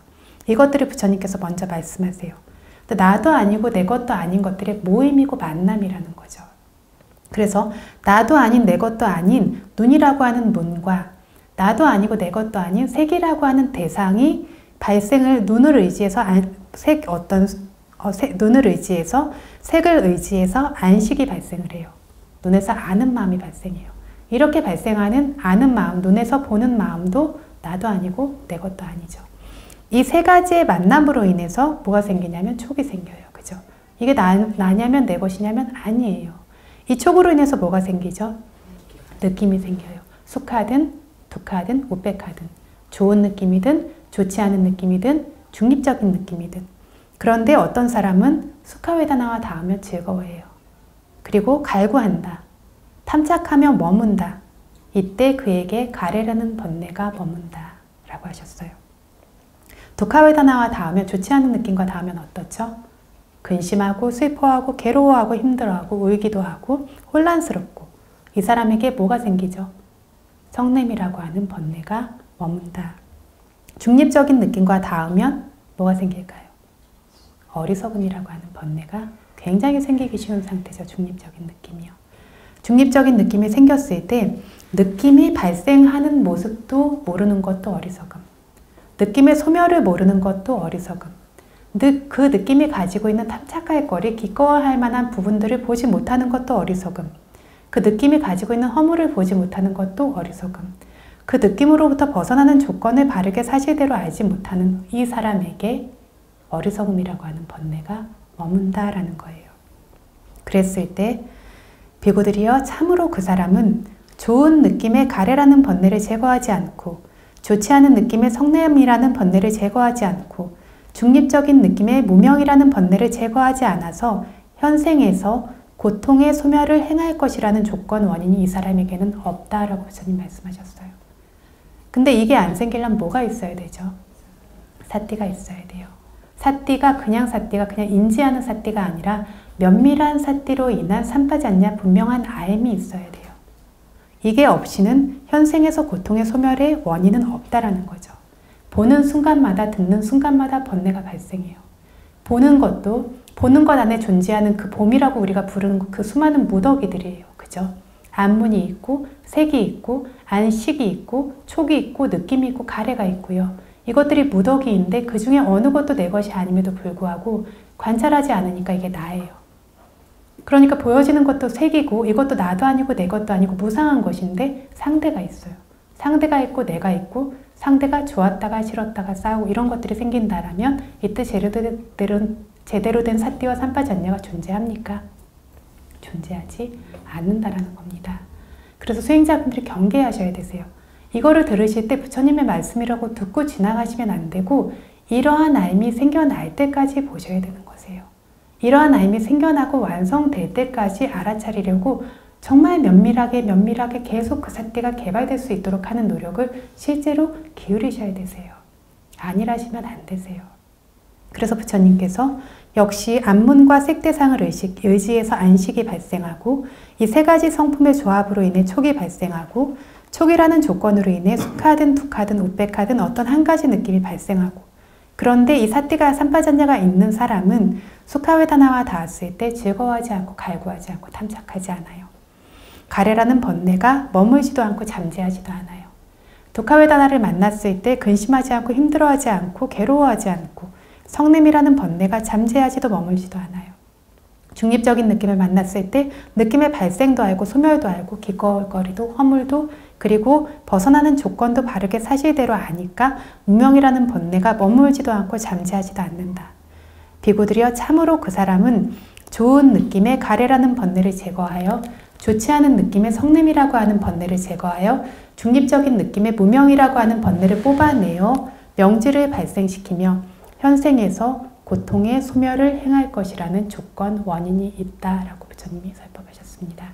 이것들을 부처님께서 먼저 말씀하세요. 나도 아니고 내 것도 아닌 것들의 모임이고 만남이라는 거죠. 그래서 나도 아닌 내 것도 아닌 눈이라고 하는 문과 나도 아니고 내 것도 아닌 색이라고 하는 대상이 발생을 눈을 의지해서 색을 의지해서 안식이 발생을 해요. 눈에서 아는 마음이 발생해요. 이렇게 발생하는 아는 마음, 눈에서 보는 마음도 나도 아니고 내 것도 아니죠. 이 세 가지의 만남으로 인해서 뭐가 생기냐면 촉이 생겨요. 그죠? 이게 나냐면 내 것이냐면 아니에요. 이 촉으로 인해서 뭐가 생기죠? 느낌이 생겨요. 수카든 두카든 우페카든 좋은 느낌이든 좋지 않은 느낌이든 중립적인 느낌이든 그런데 어떤 사람은 수카웨다나와 닿으면 즐거워해요. 그리고 갈구한다. 탐착하며 머문다. 이때 그에게 가래라는 번뇌가 머문다 라고 하셨어요. 두카웨다나와 닿으면 좋지 않은 느낌과 닿으면 어떻죠? 근심하고 슬퍼하고 괴로워하고 힘들어하고 울기도 하고 혼란스럽고 이 사람에게 뭐가 생기죠? 성냄이라고 하는 번뇌가 머문다. 중립적인 느낌과 닿으면 뭐가 생길까요? 어리석음이라고 하는 번뇌가 굉장히 생기기 쉬운 상태죠. 중립적인 느낌이요. 중립적인 느낌이 생겼을 때 느낌이 발생하는 모습도 모르는 것도 어리석음. 느낌의 소멸을 모르는 것도 어리석음. 그 느낌이 가지고 있는 탐착할 거리, 기꺼워할 만한 부분들을 보지 못하는 것도 어리석음. 그 느낌이 가지고 있는 허물을 보지 못하는 것도 어리석음. 그 느낌으로부터 벗어나는 조건을 바르게 사실대로 알지 못하는 이 사람에게 어리석음이라고 하는 번뇌가 머문다라는 거예요. 그랬을 때 비구들이여 참으로 그 사람은 좋은 느낌의 가래라는 번뇌를 제거하지 않고 좋지 않은 느낌의 성냄이라는 번뇌를 제거하지 않고 중립적인 느낌의 무명이라는 번뇌를 제거하지 않아서 현생에서 고통의 소멸을 행할 것이라는 조건 원인이 이 사람에게는 없다라고 부처님 말씀하셨어요. 근데 이게 안 생기려면 뭐가 있어야 되죠? 사띠가 있어야 돼요. 사띠가 그냥 인지하는 사띠가 아니라 면밀한 사띠로 인한 삼파잔냐 분명한 알미 있어야 돼요. 이게 없이는 현생에서 고통의 소멸의 원인은 없다라는 거죠. 보는 순간마다 듣는 순간마다 번뇌가 발생해요. 보는 것 안에 존재하는 그 봄이라고 우리가 부르는 그 수많은 무더기들이에요. 그죠? 안문이 있고 색이 있고 안식이 있고 촉이 있고 느낌이 있고 가래가 있고요. 이것들이 무더기인데 그 중에 어느 것도 내 것이 아님에도 불구하고 관찰하지 않으니까 이게 나예요. 그러니까 보여지는 것도 색이고 이것도 나도 아니고 내 것도 아니고 무상한 것인데 상대가 있어요. 상대가 있고 내가 있고 상대가 좋았다가 싫었다가 싸우고 이런 것들이 생긴다라면 이때 제대로 된 사띠와 삼파전야가 존재합니까? 존재하지 않는다라는 겁니다. 그래서 수행자분들이 경계하셔야 되세요. 이거를 들으실 때 부처님의 말씀이라고 듣고 지나가시면 안 되고 이러한 알미 생겨날 때까지 보셔야 되는 거세요. 이러한 알미 생겨나고 완성될 때까지 알아차리려고 정말 면밀하게 계속 그 삿대가 개발될 수 있도록 하는 노력을 실제로 기울이셔야 되세요. 안일하시면 안 되세요. 그래서 부처님께서 역시 안문과 색대상을 의지해서 안식이 발생하고 이 세 가지 성품의 조합으로 인해 촉이 발생하고 촉이라는 조건으로 인해 수카든 투카든 우페카든 어떤 한 가지 느낌이 발생하고 그런데 이 사띠가 삼파전야가 있는 사람은 수카웨다나와 닿았을 때 즐거워하지 않고 갈구하지 않고 탐착하지 않아요. 가래라는 번뇌가 머물지도 않고 잠재하지도 않아요. 두카웨다나를 만났을 때 근심하지 않고 힘들어하지 않고 괴로워하지 않고 성냄이라는 번뇌가 잠재하지도 머물지도 않아요. 중립적인 느낌을 만났을 때 느낌의 발생도 알고 소멸도 알고 기꺼울거리도 허물도 그리고 벗어나는 조건도 바르게 사실대로 아니까 무명이라는 번뇌가 머물지도 않고 잠재하지도 않는다. 비구들이여 참으로 그 사람은 좋은 느낌의 가래라는 번뇌를 제거하여 좋지 않은 느낌의 성냄이라고 하는 번뇌를 제거하여 중립적인 느낌의 무명이라고 하는 번뇌를 뽑아내어 명지를 발생시키며 현생에서 고통의 소멸을 행할 것이라는 조건, 원인이 있다라고 부처님이 설법하셨습니다.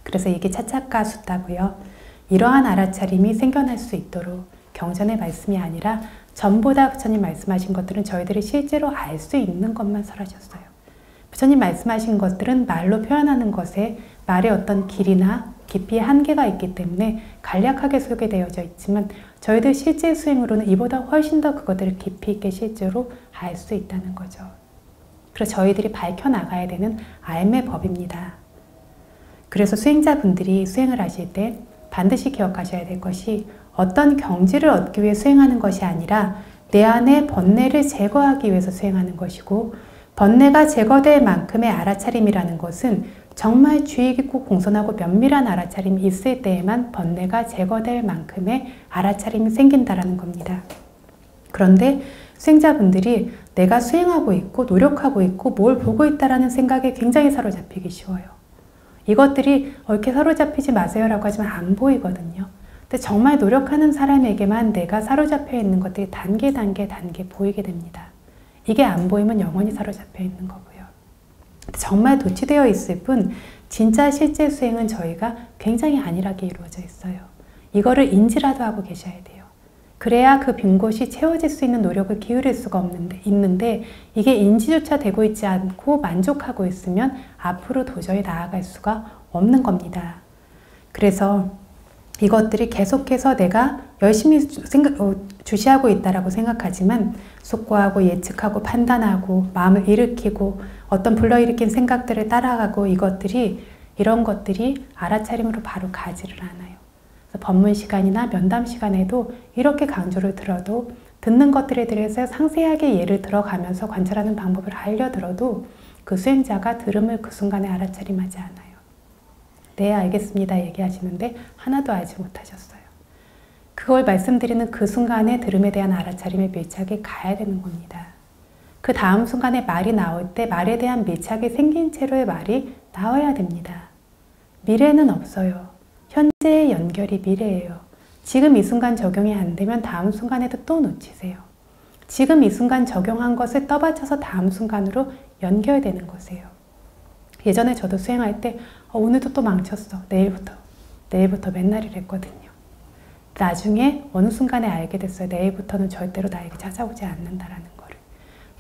그래서 이게 차차카 숫다고요. 이러한 알아차림이 생겨날 수 있도록 경전의 말씀이 아니라 전보다 부처님 말씀하신 것들은 저희들이 실제로 알 수 있는 것만 설하셨어요. 부처님 말씀하신 것들은 말로 표현하는 것에 말의 어떤 길이나 깊이의 한계가 있기 때문에 간략하게 소개되어져 있지만 저희들 실제 수행으로는 이보다 훨씬 더 그것들을 깊이 있게 실제로 알 수 있다는 거죠. 그래서 저희들이 밝혀나가야 되는 알매 법입니다. 그래서 수행자분들이 수행을 하실 때 반드시 기억하셔야 될 것이 어떤 경지를 얻기 위해 수행하는 것이 아니라 내 안의 번뇌를 제거하기 위해서 수행하는 것이고 번뇌가 제거될 만큼의 알아차림이라는 것은 정말 주의 깊고 공손하고 면밀한 알아차림이 있을 때에만 번뇌가 제거될 만큼의 알아차림이 생긴다라는 겁니다. 그런데 수행자분들이 내가 수행하고 있고 노력하고 있고 뭘 보고 있다라는 생각에 굉장히 사로잡히기 쉬워요. 이것들이 이렇게 사로잡히지 마세요라고 하지만 안 보이거든요. 근데 정말 노력하는 사람에게만 내가 사로잡혀 있는 것들이 단계 보이게 됩니다. 이게 안 보이면 영원히 사로잡혀 있는 거고요. 정말 도취되어 있을 뿐 진짜 실제 수행은 저희가 굉장히 안일하게 이루어져 있어요. 이거를 인지라도 하고 계셔야 돼요. 그래야 그 빈 곳이 채워질 수 있는 노력을 기울일 수가 있는데 이게 인지조차 되고 있지 않고 만족하고 있으면 앞으로 도저히 나아갈 수가 없는 겁니다. 그래서 이것들이 계속해서 내가 열심히 주시하고 있다라고 생각하지만 속고하고 예측하고 판단하고 마음을 일으키고 어떤 불러일으킨 생각들을 따라가고 이런 것들이 알아차림으로 바로 가지를 않아요. 그래서 법문 시간이나 면담 시간에도 이렇게 강조를 들어도 듣는 것들에 대해서 상세하게 예를 들어가면서 관찰하는 방법을 알려들어도 그 수행자가 들음을 그 순간에 알아차림하지 않아요. 네, 알겠습니다 얘기하시는데 하나도 알지 못하셨어요. 그걸 말씀드리는 그 순간에 들음에 대한 알아차림에 밀착이 가야 되는 겁니다. 그 다음 순간에 말이 나올 때 말에 대한 밀착이 생긴 채로의 말이 나와야 됩니다. 미래는 없어요. 현재의 연결이 미래예요. 지금 이 순간 적용이 안 되면 다음 순간에도 또 놓치세요. 지금 이 순간 적용한 것을 떠받쳐서 다음 순간으로 연결되는 것이에요. 예전에 저도 수행할 때 오늘도 또 망쳤어. 내일부터 맨날 이랬거든요. 나중에 어느 순간에 알게 됐어요. 내일부터는 절대로 나에게 찾아오지 않는다라는 거를.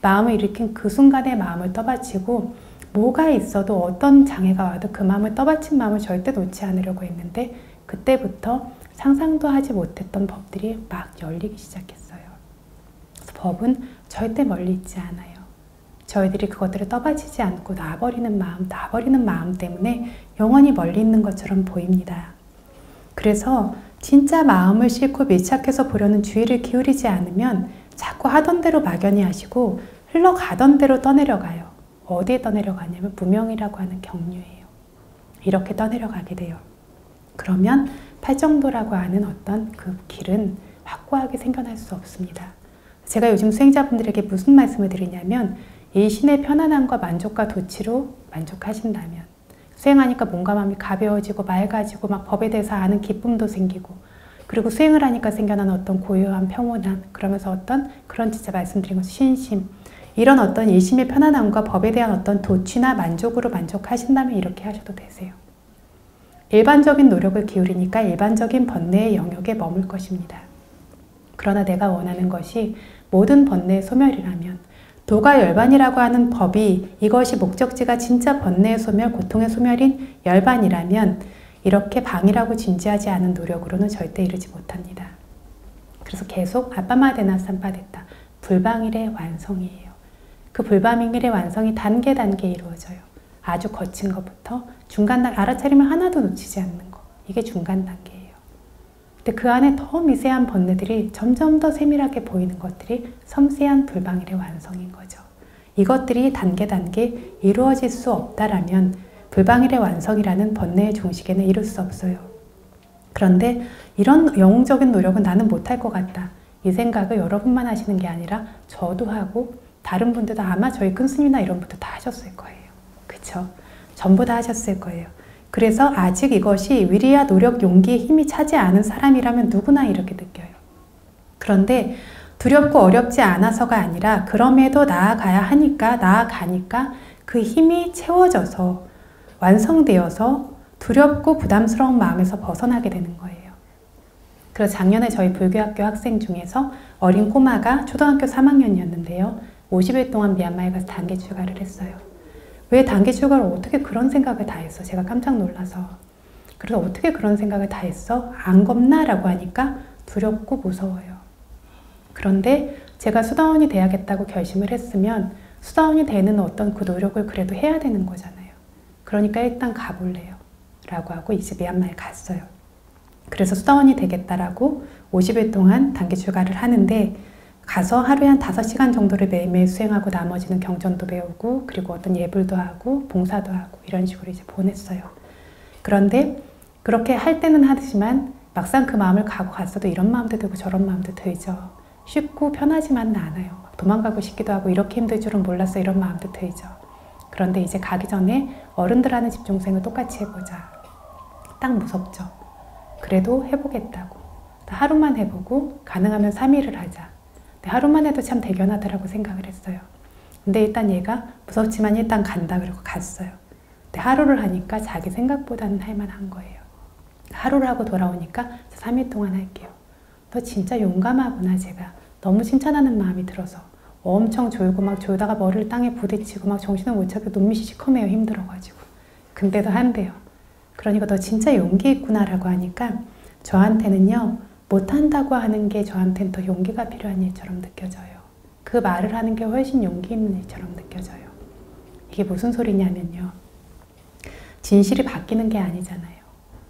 마음을 일으킨 그 순간에 마음을 떠받치고 뭐가 있어도 어떤 장애가 와도 그 마음을 떠받친 마음을 절대 놓지 않으려고 했는데 그때부터 상상도 하지 못했던 법들이 막 열리기 시작했어요. 그래서 법은 절대 멀리 있지 않아요. 저희들이 그것들을 떠받치지 않고 놔버리는 마음 때문에 영원히 멀리 있는 것처럼 보입니다. 그래서 진짜 마음을 싣고 밀착해서 보려는 주의를 기울이지 않으면 자꾸 하던 대로 막연히 하시고 흘러가던 대로 떠내려가요. 어디에 떠내려가냐면 무명이라고 하는 경류예요. 이렇게 떠내려가게 돼요. 그러면 팔정도라고 하는 어떤 그 길은 확고하게 생겨날 수 없습니다. 제가 요즘 수행자분들에게 무슨 말씀을 드리냐면 일신의 편안함과 만족과 도취로 만족하신다면 수행하니까 몸과 마음이 가벼워지고 맑아지고 막 법에 대해서 아는 기쁨도 생기고 그리고 수행을 하니까 생겨나는 어떤 고요한 평온함 그러면서 어떤 그런 진짜 말씀드린 것은 신심 이런 어떤 일심의 편안함과 법에 대한 어떤 도취나 만족으로 만족하신다면 이렇게 하셔도 되세요. 일반적인 노력을 기울이니까 일반적인 번뇌의 영역에 머물 것입니다. 그러나 내가 원하는 것이 모든 번뇌의 소멸이라면, 도가 열반이라고 하는 법이 이것이 목적지가 진짜 번뇌의 소멸, 고통의 소멸인 열반이라면 이렇게 방이라고 진지하지 않은 노력으로는 절대 이르지 못합니다. 그래서 계속 아빠마데나 삼바데타, 불방일의 완성이에요. 그 불방일의 완성이 단계 이루어져요. 아주 거친 것부터 중간 단계, 알아차리면 하나도 놓치지 않는 거. 이게 중간 단계예요. 근데 그 안에 더 미세한 번뇌들이 점점 더 세밀하게 보이는 것들이 섬세한 불방일의 완성인 거죠. 이것들이 단계 이루어질 수 없다라면 불방일의 완성이라는 번뇌의 종식에는 이룰 수 없어요. 그런데 이런 영웅적인 노력은 나는 못할 것 같다. 이 생각을 여러분만 하시는 게 아니라 저도 하고 다른 분들도 아마 저희 큰스님이나 이런 분들 다 하셨을 거예요. 그쵸? 전부 다 하셨을 거예요. 그래서 아직 이것이 위리와 노력, 용기의 힘이 차지 않은 사람이라면 누구나 이렇게 느껴요. 그런데 두렵고 어렵지 않아서가 아니라 그럼에도 나아가니까 그 힘이 채워져서 완성되어서 두렵고 부담스러운 마음에서 벗어나게 되는 거예요. 그래서 작년에 저희 불교학교 학생 중에서 어린 꼬마가 초등학교 3학년이었는데요. 50일 동안 미얀마에 가서 단계 출가를 했어요. 왜 단계 출가를 어떻게 그런 생각을 다 했어? 제가 깜짝 놀라서. 그래서 어떻게 그런 생각을 다 했어? 안 겁나? 라고 하니까 두렵고 무서워요. 그런데 제가 수다원이 돼야겠다고 결심을 했으면 수다원이 되는 어떤 그 노력을 그래도 해야 되는 거잖아요. 그러니까 일단 가볼래요. 라고 하고 이제 미얀마에 갔어요. 그래서 수다원이 되겠다라고 50일 동안 단기 출가를 하는데 가서 하루에 한 5시간 정도를 매일매일 수행하고 나머지는 경전도 배우고 그리고 어떤 예불도 하고 봉사도 하고 이런 식으로 이제 보냈어요. 그런데 그렇게 할 때는 하지만 막상 그 마음을 가고 갔어도 이런 마음도 들고 저런 마음도 들죠. 쉽고 편하지만은 않아요. 도망가고 싶기도 하고 이렇게 힘들 줄은 몰랐어 이런 마음도 들죠. 그런데 이제 가기 전에 어른들 하는 집중생을 똑같이 해보자. 딱 무섭죠. 그래도 해보겠다고. 하루만 해보고 가능하면 3일을 하자. 하루만 해도 참 대견하다라고 생각을 했어요. 근데 일단 얘가 무섭지만 일단 간다 그러고 갔어요. 근데 하루를 하니까 자기 생각보다는 할만한 거예요. 하루를 하고 돌아오니까 3일 동안 할게요. 너 진짜 용감하구나. 제가 너무 칭찬하는 마음이 들어서 엄청 졸고 막 졸다가 머리를 땅에 부딪히고 막 정신을 못 차리고 눈밑이 시커매요. 힘들어가지고. 근데도 한대요. 그러니까 너 진짜 용기 있구나 라고 하니까 저한테는요. 못한다고 하는 게 저한테는 더 용기가 필요한 일처럼 느껴져요. 그 말을 하는 게 훨씬 용기 있는 일처럼 느껴져요. 이게 무슨 소리냐면요. 진실이 바뀌는 게 아니잖아요.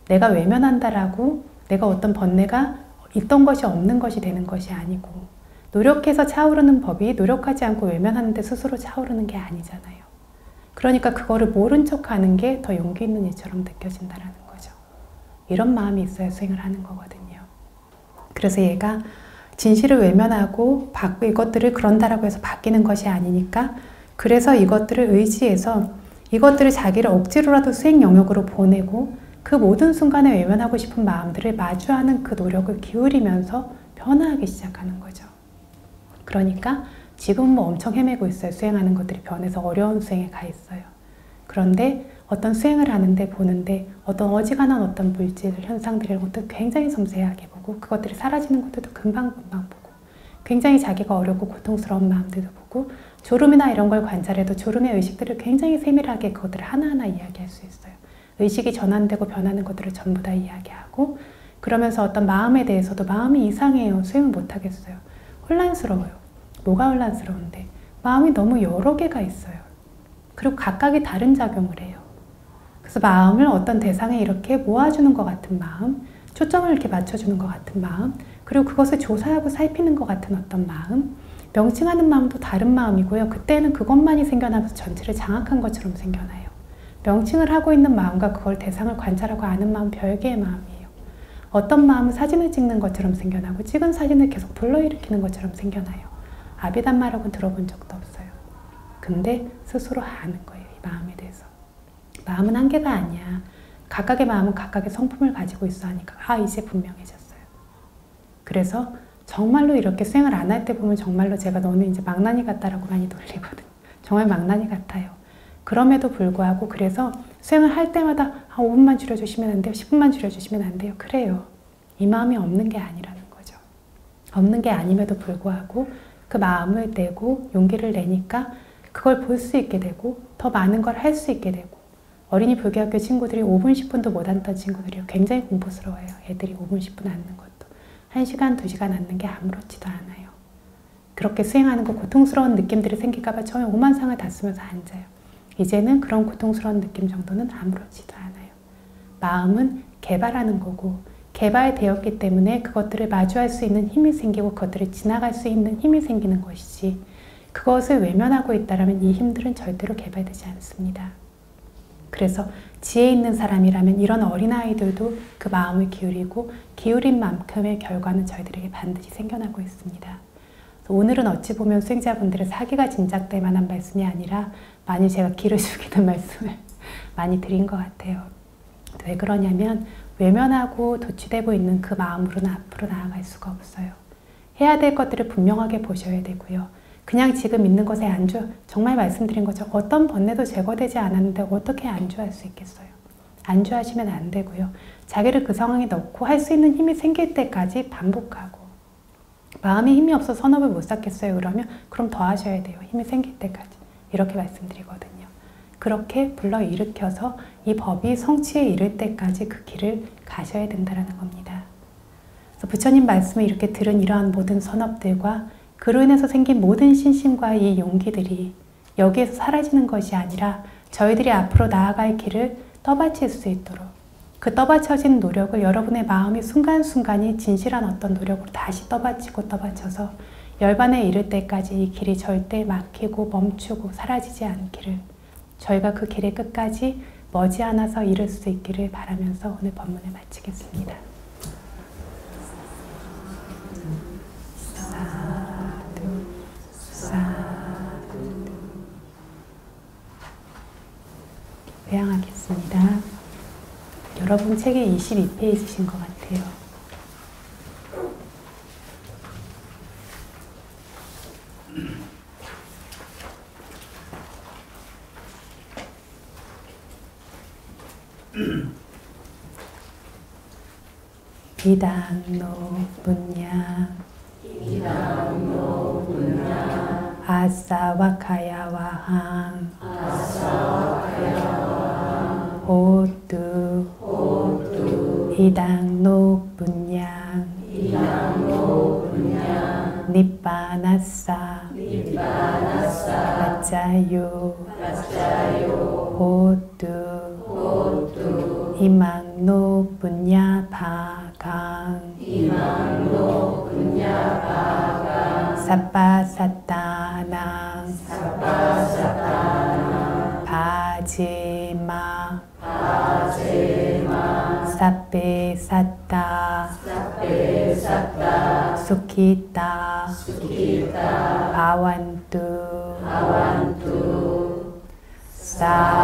내가 외면한다라고 내가 어떤 번뇌가 있던 것이 없는 것이 되는 것이 아니고 노력해서 차오르는 법이 노력하지 않고 외면하는데 스스로 차오르는 게 아니잖아요. 그러니까 그거를 모른 척하는 게 더 용기 있는 일처럼 느껴진다는 거죠. 이런 마음이 있어야 수행을 하는 거거든요. 그래서 얘가 진실을 외면하고 이것들을 그런다라고 해서 바뀌는 것이 아니니까 그래서 이것들을 의지해서 이것들을 자기를 억지로라도 수행 영역으로 보내고 그 모든 순간에 외면하고 싶은 마음들을 마주하는 그 노력을 기울이면서 변화하기 시작하는 거죠. 그러니까 지금 뭐 엄청 헤매고 있어요. 수행하는 것들이 변해서 어려운 수행에 가 있어요. 그런데 어떤 수행을 하는데 보는데 어떤 어지간한 어떤 물질 현상들이런 것도 굉장히 섬세하게 보고 그것들이 사라지는 것들도 금방금방 보고 굉장히 자기가 어렵고 고통스러운 마음들도 보고 졸음이나 이런 걸 관찰해도 졸음의 의식들을 굉장히 세밀하게 그것들을 하나하나 이야기할 수 있어요. 의식이 전환되고 변하는 것들을 전부 다 이야기하고 그러면서 어떤 마음에 대해서도 마음이 이상해요. 수행을 못하겠어요. 혼란스러워요. 뭐가 혼란스러운데? 마음이 너무 여러 개가 있어요. 그리고 각각이 다른 작용을 해요. 그래서 마음을 어떤 대상에 이렇게 모아주는 것 같은 마음, 초점을 이렇게 맞춰주는 것 같은 마음, 그리고 그것을 조사하고 살피는 것 같은 어떤 마음, 명칭하는 마음도 다른 마음이고요. 그때는 그것만이 생겨나면서 전체를 장악한 것처럼 생겨나요. 명칭을 하고 있는 마음과 그걸 대상을 관찰하고 아는 마음 별개의 마음이에요. 어떤 마음은 사진을 찍는 것처럼 생겨나고 찍은 사진을 계속 불러일으키는 것처럼 생겨나요. 아비담마라고는 들어본 적도 없어요. 근데 스스로 아는 거예요. 이 마음에 대해서. 마음은 한계가 아니야. 각각의 마음은 각각의 성품을 가지고 있어 하니까 이제 분명해졌어요. 그래서 정말로 이렇게 수행을 안 할 때 보면 정말로 제가 너는 이제 망나니 같다라고 많이 놀리거든요. 정말 망나니 같아요. 그럼에도 불구하고 그래서 수행을 할 때마다 5분만 줄여주시면 안 돼요? 10분만 줄여주시면 안 돼요? 그래요. 이 마음이 없는 게 아니라는 거죠. 없는 게 아님에도 불구하고 그 마음을 내고 용기를 내니까 그걸 볼 수 있게 되고 더 많은 걸 할 수 있게 되고 어린이 불교학교 친구들이 5분, 10분도 못 앉던 친구들이 굉장히 공포스러워요. 애들이 5분, 10분 앉는 것도. 1시간, 2시간 앉는 게 아무렇지도 않아요. 그렇게 수행하는 거 고통스러운 느낌들이 생길까 봐 처음에 오만상을 다 쓰면서 앉아요. 이제는 그런 고통스러운 느낌 정도는 아무렇지도 않아요. 마음은 개발하는 거고 개발되었기 때문에 그것들을 마주할 수 있는 힘이 생기고 그것들을 지나갈 수 있는 힘이 생기는 것이지 그것을 외면하고 있다면 이 힘들은 절대로 개발되지 않습니다. 그래서 지혜 있는 사람이라면 이런 어린아이들도 그 마음을 기울이고 기울인 만큼의 결과는 저희들에게 반드시 생겨나고 있습니다. 오늘은 어찌 보면 수행자분들의 사기가 짐작될 만한 말씀이 아니라 많이 제가 기를 죽이는 말씀을 많이 드린 것 같아요. 왜 그러냐면 외면하고 도취되고 있는 그 마음으로는 앞으로 나아갈 수가 없어요. 해야 될 것들을 분명하게 보셔야 되고요. 그냥 지금 있는 것에 안주, 정말 말씀드린 것처럼 어떤 번뇌도 제거되지 않았는데 어떻게 안주할 수 있겠어요? 안주하시면 안 되고요. 자기를 그 상황에 넣고 할 수 있는 힘이 생길 때까지 반복하고 마음에 힘이 없어서 선업을 못 쌓겠어요. 그러면 그럼 더 하셔야 돼요. 힘이 생길 때까지. 이렇게 말씀드리거든요. 그렇게 불러일으켜서 이 법이 성취에 이를 때까지 그 길을 가셔야 된다는 겁니다. 그래서 부처님 말씀을 이렇게 들은 이러한 모든 선업들과 그로 인해서 생긴 모든 신심과의 이 용기들이 여기에서 사라지는 것이 아니라 저희들이 앞으로 나아갈 길을 떠받칠 수 있도록 그 떠받쳐진 노력을 여러분의 마음이 순간순간이 진실한 어떤 노력으로 다시 떠받치고 떠받쳐서 열반에 이를 때까지 이 길이 절대 막히고 멈추고 사라지지 않기를 저희가 그 길의 끝까지 머지않아서 이룰 수 있기를 바라면서 오늘 법문을 마치겠습니다. 사두, 사두. 회양하겠습니다. 여러분 책에 22페이지신 것 같아요. 이당노 분야 아사와카야와항 호두 이당노 분야 니빠나사 아짜유 호두 이망노 분야 바강 사빠사타낭 바지마 사페사타 수키타 바완투 사